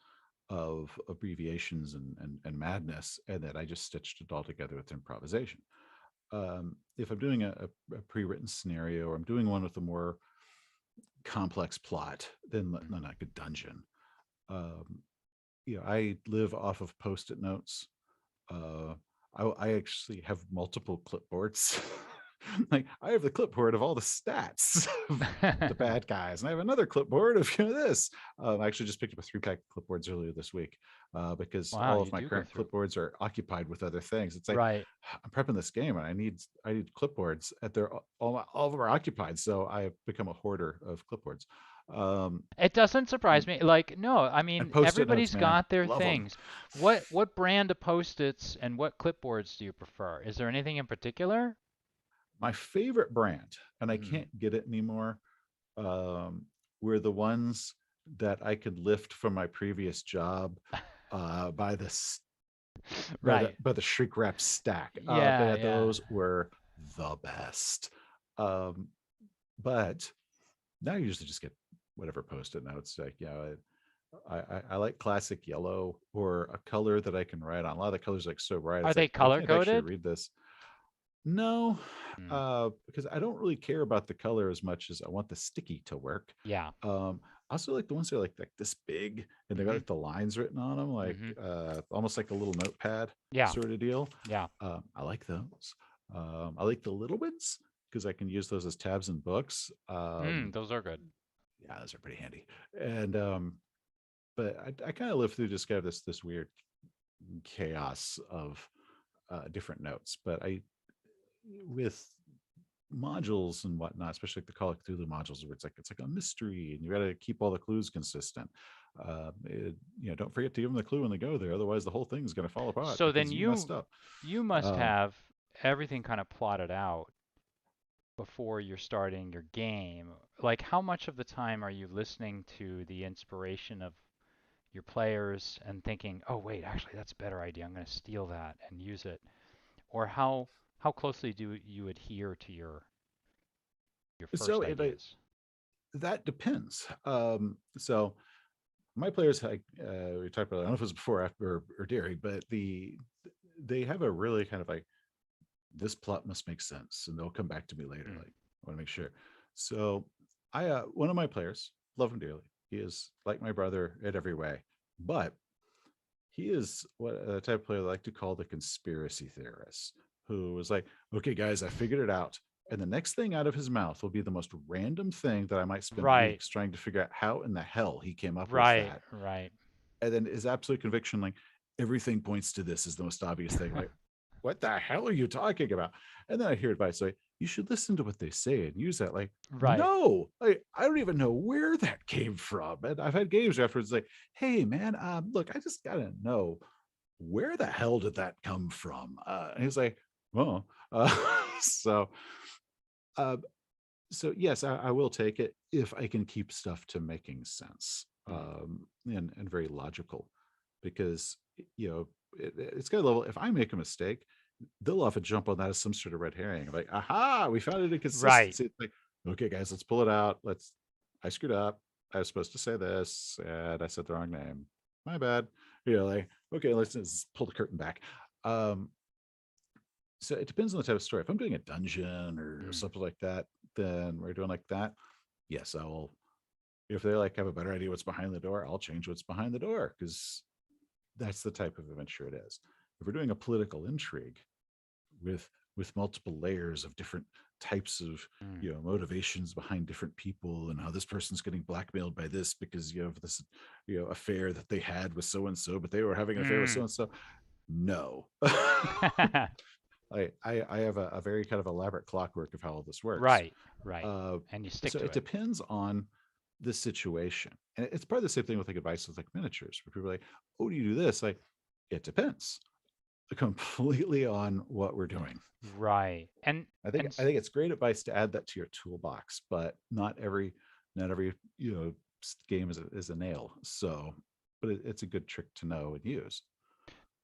of abbreviations and madness, and that I just stitched it all together with improvisation. If I'm doing a pre-written scenario, or I'm doing one with a more complex plot than like a dungeon, um, I live off of post-it notes. uh, I actually have multiple clipboards. Like I have the clipboard of all the stats of the bad guys, and I have another clipboard of this. I actually just picked up a 3-pack of clipboards earlier this week, because Wow, all you of my do go current through. clipboards are occupied with other things. It's like Right. I'm prepping this game, and I need clipboards at their all of them are occupied, so I have become a hoarder of clipboards. Um, It doesn't surprise and me. Like, no, I and mean, post-it notes, everybody's man, got their love them. things. What brand of Post-its and what clipboards do you prefer? Is there anything in particular? My favorite brand, and I Hmm. can't get it anymore, um, were the ones that I could lift from my previous job, by Right. by the shrink wrap stack. Yeah, yeah. Those were the best. Um, but now I usually just get whatever post-it notes. Like, I like classic yellow, or a color that I can write on. A lot of the colors are like so bright, Are it's they like I color can't actually coded? read this. No, Mm. because I don't really care about the color as much as I want the sticky to work. Yeah. I also like the ones that are like this big, and they got Hmm. like the lines written on them, like Hmm. almost like a little notepad Yeah. sort of deal. Yeah. I like those. I like the little ones because I can use those as tabs in books. Those are good. Yeah, those are pretty handy. And but I kind of live through just kind of this weird chaos of different notes. But I with modules and whatnot, especially like the Call of Cthulhu modules, where it's like a mystery, and you got to keep all the clues consistent. Don't forget to give them the clue when they go there, otherwise the whole thing is going to fall apart So then because you messed you up. you must Um, have everything kind of plotted out before you're starting your game. Like, how much of the time are you listening to the inspiration of your players and thinking, "Oh, wait, actually that's a better idea. I'm going to steal that and use it." Or how closely do you adhere to your so first ideas? that depends. So my players, we talked about, I don't know if it was before, after, or during, but they have a really kind of like, this plot must make sense, and they'll come back to me later. Mm. Like, I want to make sure. So one of my players, love him dearly. He is like my brother in every way, but he is what a type of player I like to call the conspiracy theorist, who was like, okay, guys, I figured it out. And the next thing out of his mouth will be the most random thing that I might spend Right. weeks trying to figure out how in the hell he came up with Right. that. Right. And then his absolute conviction, like, everything points to this, is the most obvious thing. Like, what the hell are you talking about? And then I hear advice like, you should listen to what they say and use that. Like, Right. no, I don't even know where that came from. And I've had games afterwards like, hey man, look, I just gotta know, where the hell did that come from? And he's like, well, so uh, So yes, I will take it if I can keep stuff to making sense, Mm. and very logical, because you know it's got a level. If I make a mistake, they'll often jump on that as some sort of red herring. Like, aha, we found an Right. inconsistency. It's like, okay, guys, let's pull it out. I screwed up. I was supposed to say this, and I said the wrong name. My bad. Like, okay, let's just pull the curtain back. Um, so it depends on the type of story. If I'm doing a dungeon or Mm. something like that, then we're doing like that. Yes, I will. If they like have a better idea what's behind the door, I'll change what's behind the door because that's the type of adventure it is. If we're doing a political intrigue with multiple layers of different types of Mm. motivations behind different people and how this person's getting blackmailed by this because you have this affair that they had with so and so, but they were having an affair with so Mm. and so. No. I have a very kind of elaborate clockwork of how all this works. Right. Right. Uh, And you stick so to it it. depends on the situation. And it's probably the same thing with like advice with like miniatures, where people are like, oh, do you do this? Like, it depends completely on what we're doing. Right. I think it's great advice to add that to your toolbox, but not every game is a nail. So, but it's a good trick to know and use.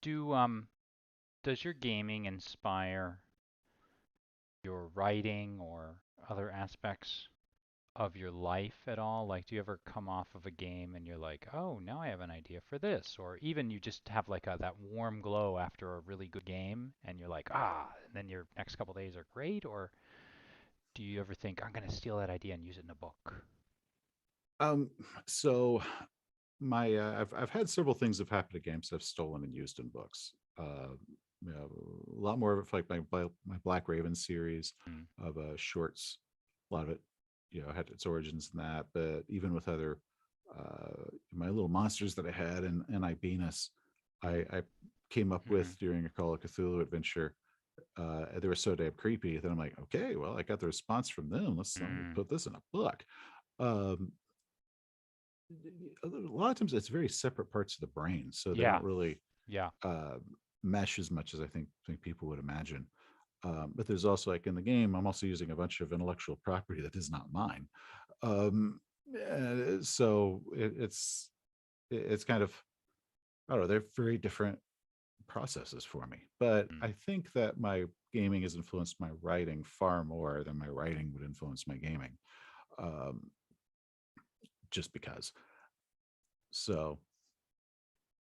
do does your gaming inspire your writing or other aspects of your life at all? Like, do you ever come off of a game and you're like, oh, now I have an idea for this? Or even you just have like that warm glow after a really good game and you're like, ah, and then your next couple days are great? Or do you ever think, I'm going to steal that idea and use it in a book? Um, so my I've had several things have happened to games I've stolen and used in books. A lot more of it, like my Black Raven series Mm. of shorts. A lot of it, had its origins in that. But even with other my little monsters that I had in Ibenus, Mm. I came up Mm. with during a Call of Cthulhu adventure. They were so damn creepy. Then I'm like, okay, well, I got the response from them. Let me Mm. put this in a book. Um, a lot of times it's very separate parts of the brain, so they Yeah. don't really Yeah. uh, mesh as much as I think people would imagine. But there's also like in the game, I'm also using a bunch of intellectual property that is not mine. So it's kind of, I don't know, they're very different processes for me. But Mm. I think that my gaming has influenced my writing far more than my writing would influence my gaming, um, just because. So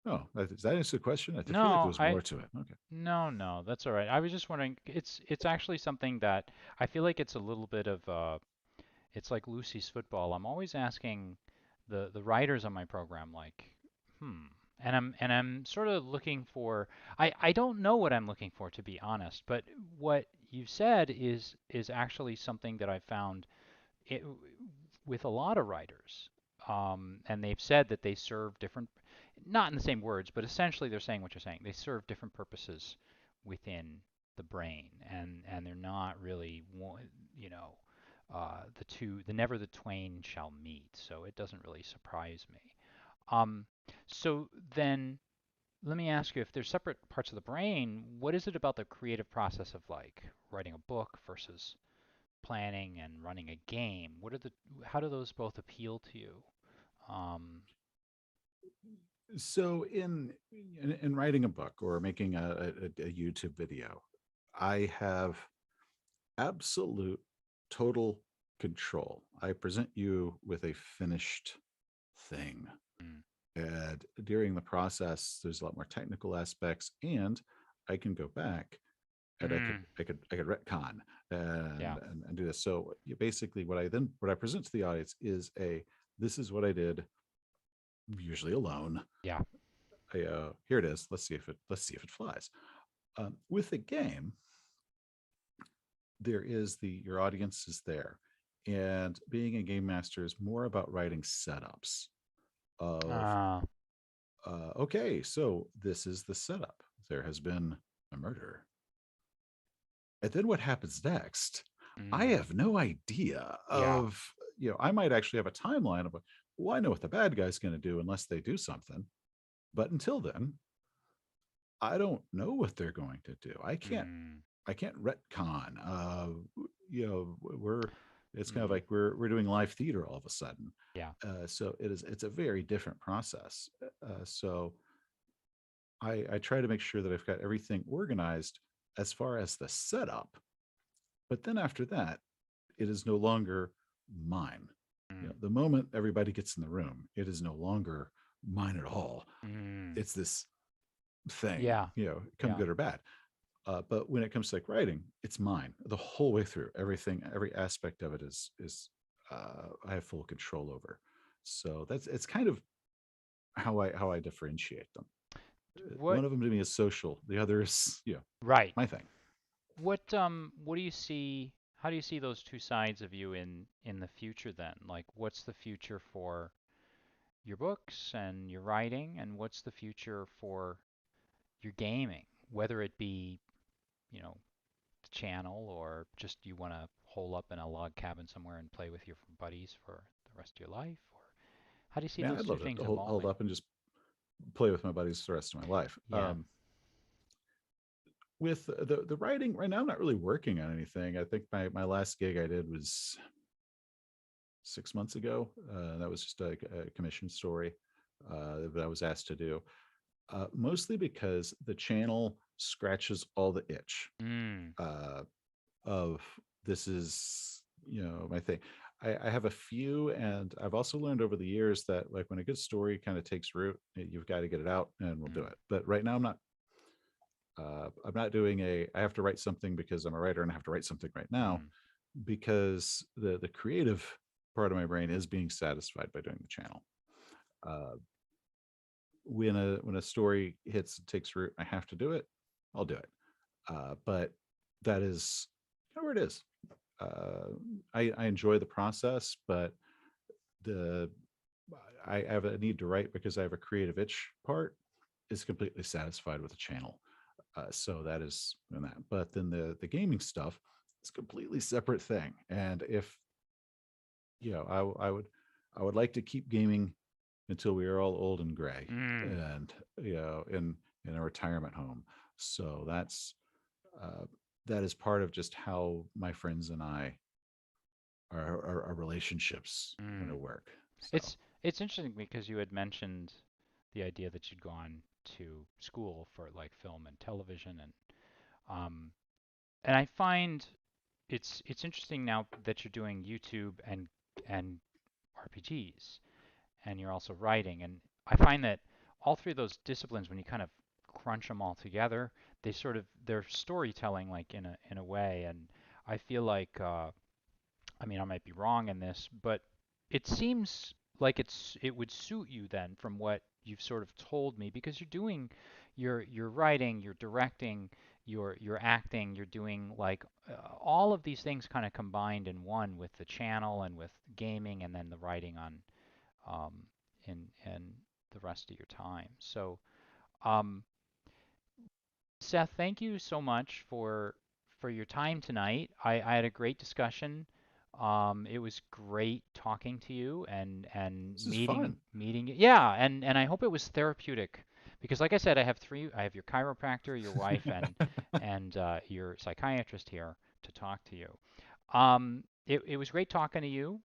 Oh, does that answer the question? I feel like there No, was more to it. Okay. no, no, that's all right. I was just wondering, it's actually something that I feel like it's a little bit of it's like Lucy's football. I'm always asking the writers on my program like, hmm, and I'm sort of looking for I don't know what I'm looking for to be honest, but what you said is actually something that I found it, with a lot of writers. And they've said that they serve different, not in the same words, but essentially they're saying what you're saying. They serve different purposes within the brain, and they're not really, you know, the never the twain shall meet. So it doesn't really surprise me. Um, so then let me ask you, if there's separate parts of the brain, what is it about the creative process of like writing a book versus planning and running a game? How do those both appeal to you? Um, So in writing a book or making a YouTube video, I have absolute total control. I present you with a finished thing. mm, And during the process, there's a lot more technical aspects, and I can go back and mm, I could retcon yeah, and do this. So basically, what I present to the audience is this is what I did, usually alone. yeah, Here it is. Let's see if it flies. With the game, there is your audience is there, and being a game master is more about writing setups of uh, okay, so this is the setup. There has been a murder. And then what happens next? I mm, have no idea yeah, of, I might actually have a timeline of, well, I know what the bad guy's going to do unless they do something. But until then, I don't know what they're going to do. mm, I can't retcon. We're It's kind of Mm. like we're doing live theater all of a sudden. Yeah. So it's a very different process. So I try to make sure that I've got everything organized as far as the setup, but then after that, it is no longer mine. You know, Mm. the moment everybody gets in the room, it is no longer mine at all. Mm. It's this thing, Yeah. come Yeah. good or bad. But when it comes to like writing, it's mine the whole way through. Everything, every aspect of it is I have full control over. So it's kind of how I differentiate them. What? One of them to me is social. The other is Right. my thing. What do you see? How do you see those two sides of you in the future then? Like, what's the future for your books and your writing, and what's the future for your gaming? Whether it be, you know, the channel or just you want to hole up in a log cabin somewhere and play with your buddies for the rest of your life, or how do you see Man, those I'd two love to things hold evolving? up and just play with my buddies the rest of my life. Yeah. With the writing right now, I'm not really working on anything. I think my last gig I did was 6 months ago. That was just a commission story that I was asked to do, mostly because the channel scratches all the itch Mm. uh, of this is my thing. I have a few, and I've also learned over the years that like when a good story kind of takes root, you've got to get it out, and we'll do Mm. it. But right now, I'm not doing I have to write something because I'm a writer and I have to write something right now Mm. because the creative part of my brain is being satisfied by doing the channel. Uh, when a story takes root, I have to do it. I'll do it. But that is where it is. Uh, I enjoy the process, but the I have a need to write because I have a creative itch part is completely satisfied with the channel. So that is in that. But then the gaming stuff is a completely separate thing. And if I would like to keep gaming until we are all old and gray, Mm. and in a retirement home. So uh, that is part of just how my friends and I our relationships kind of Mm. work. So It's interesting because you had mentioned the idea that you'd gone to school for like film and television um and I find it's interesting now that you're doing YouTube and RPGs and you're also writing and I find that all three of those disciplines when you kind of crunch them all together they're storytelling like in a way and I feel like I mean, I might be wrong in this, but it seems like it would suit you then from what you've sort of told me because you're doing your writing, you're directing, you're acting, you're doing like all of these things kind of combined in one with the channel and with gaming and then the writing on um in the rest of your time. So, um Seth, thank you so much for your time tonight. I had a great discussion. It was great talking to you and this is meeting you. Yeah, and I hope it was therapeutic because, like I said, I have three. I have your chiropractor, your wife, and your psychiatrist here to talk to you. It was great talking to you.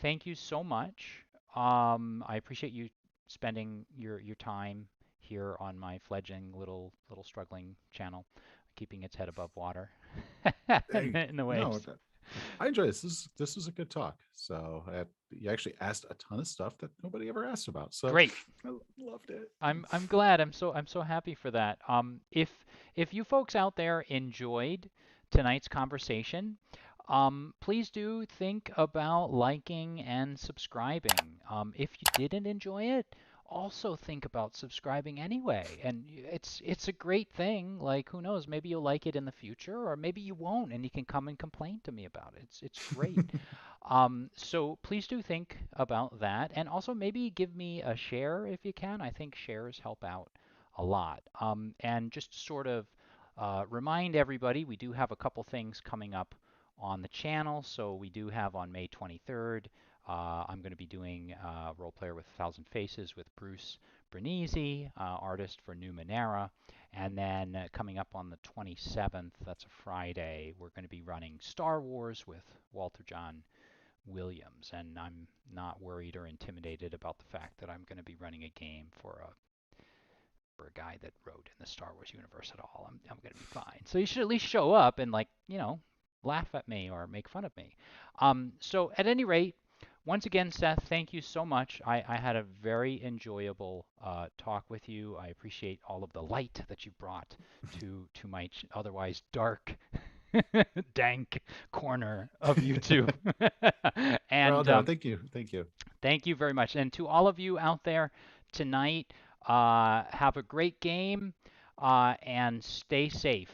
Thank you so much. I appreciate you spending your time here on my fledgling little struggling channel, keeping its head above water Hey, in the no, waves. I enjoy this. This was a good talk. So you actually asked a ton of stuff that nobody ever asked about. So Great. I loved it. I'm glad. I'm so happy for that. If you folks out there enjoyed tonight's conversation, please do think about liking and subscribing. If you didn't enjoy it, also think about subscribing anyway. And it's a great thing. Like who knows, maybe you'll like it in the future, or maybe you won't, and you can come and complain to me about it. It's great. So please do think about that, and also maybe give me a share if you can. I think shares help out a lot. And just to sort of remind everybody, we do have a couple things coming up on the channel. So we do have on May 23rd, I'm going to be doing Roleplayer with 1,000 Faces with Bruce Bernese, artist for Numenera. And then coming up on the 27th, that's a Friday, we're going to be running Star Wars with Walter John Williams, and I'm not worried or intimidated about the fact that I'm going to be running a game for a guy that wrote in the Star Wars universe at all. I'm going to be fine. So you should at least show up and, like, laugh at me or make fun of me. So at any rate, once again, Seth, thank you so much. I had a very enjoyable talk with you. I appreciate all of the light that you brought to my otherwise dark, dank corner of YouTube. Well, And no, thank you. Thank you. thank you very much. And to all of you out there tonight, have a great game and stay safe.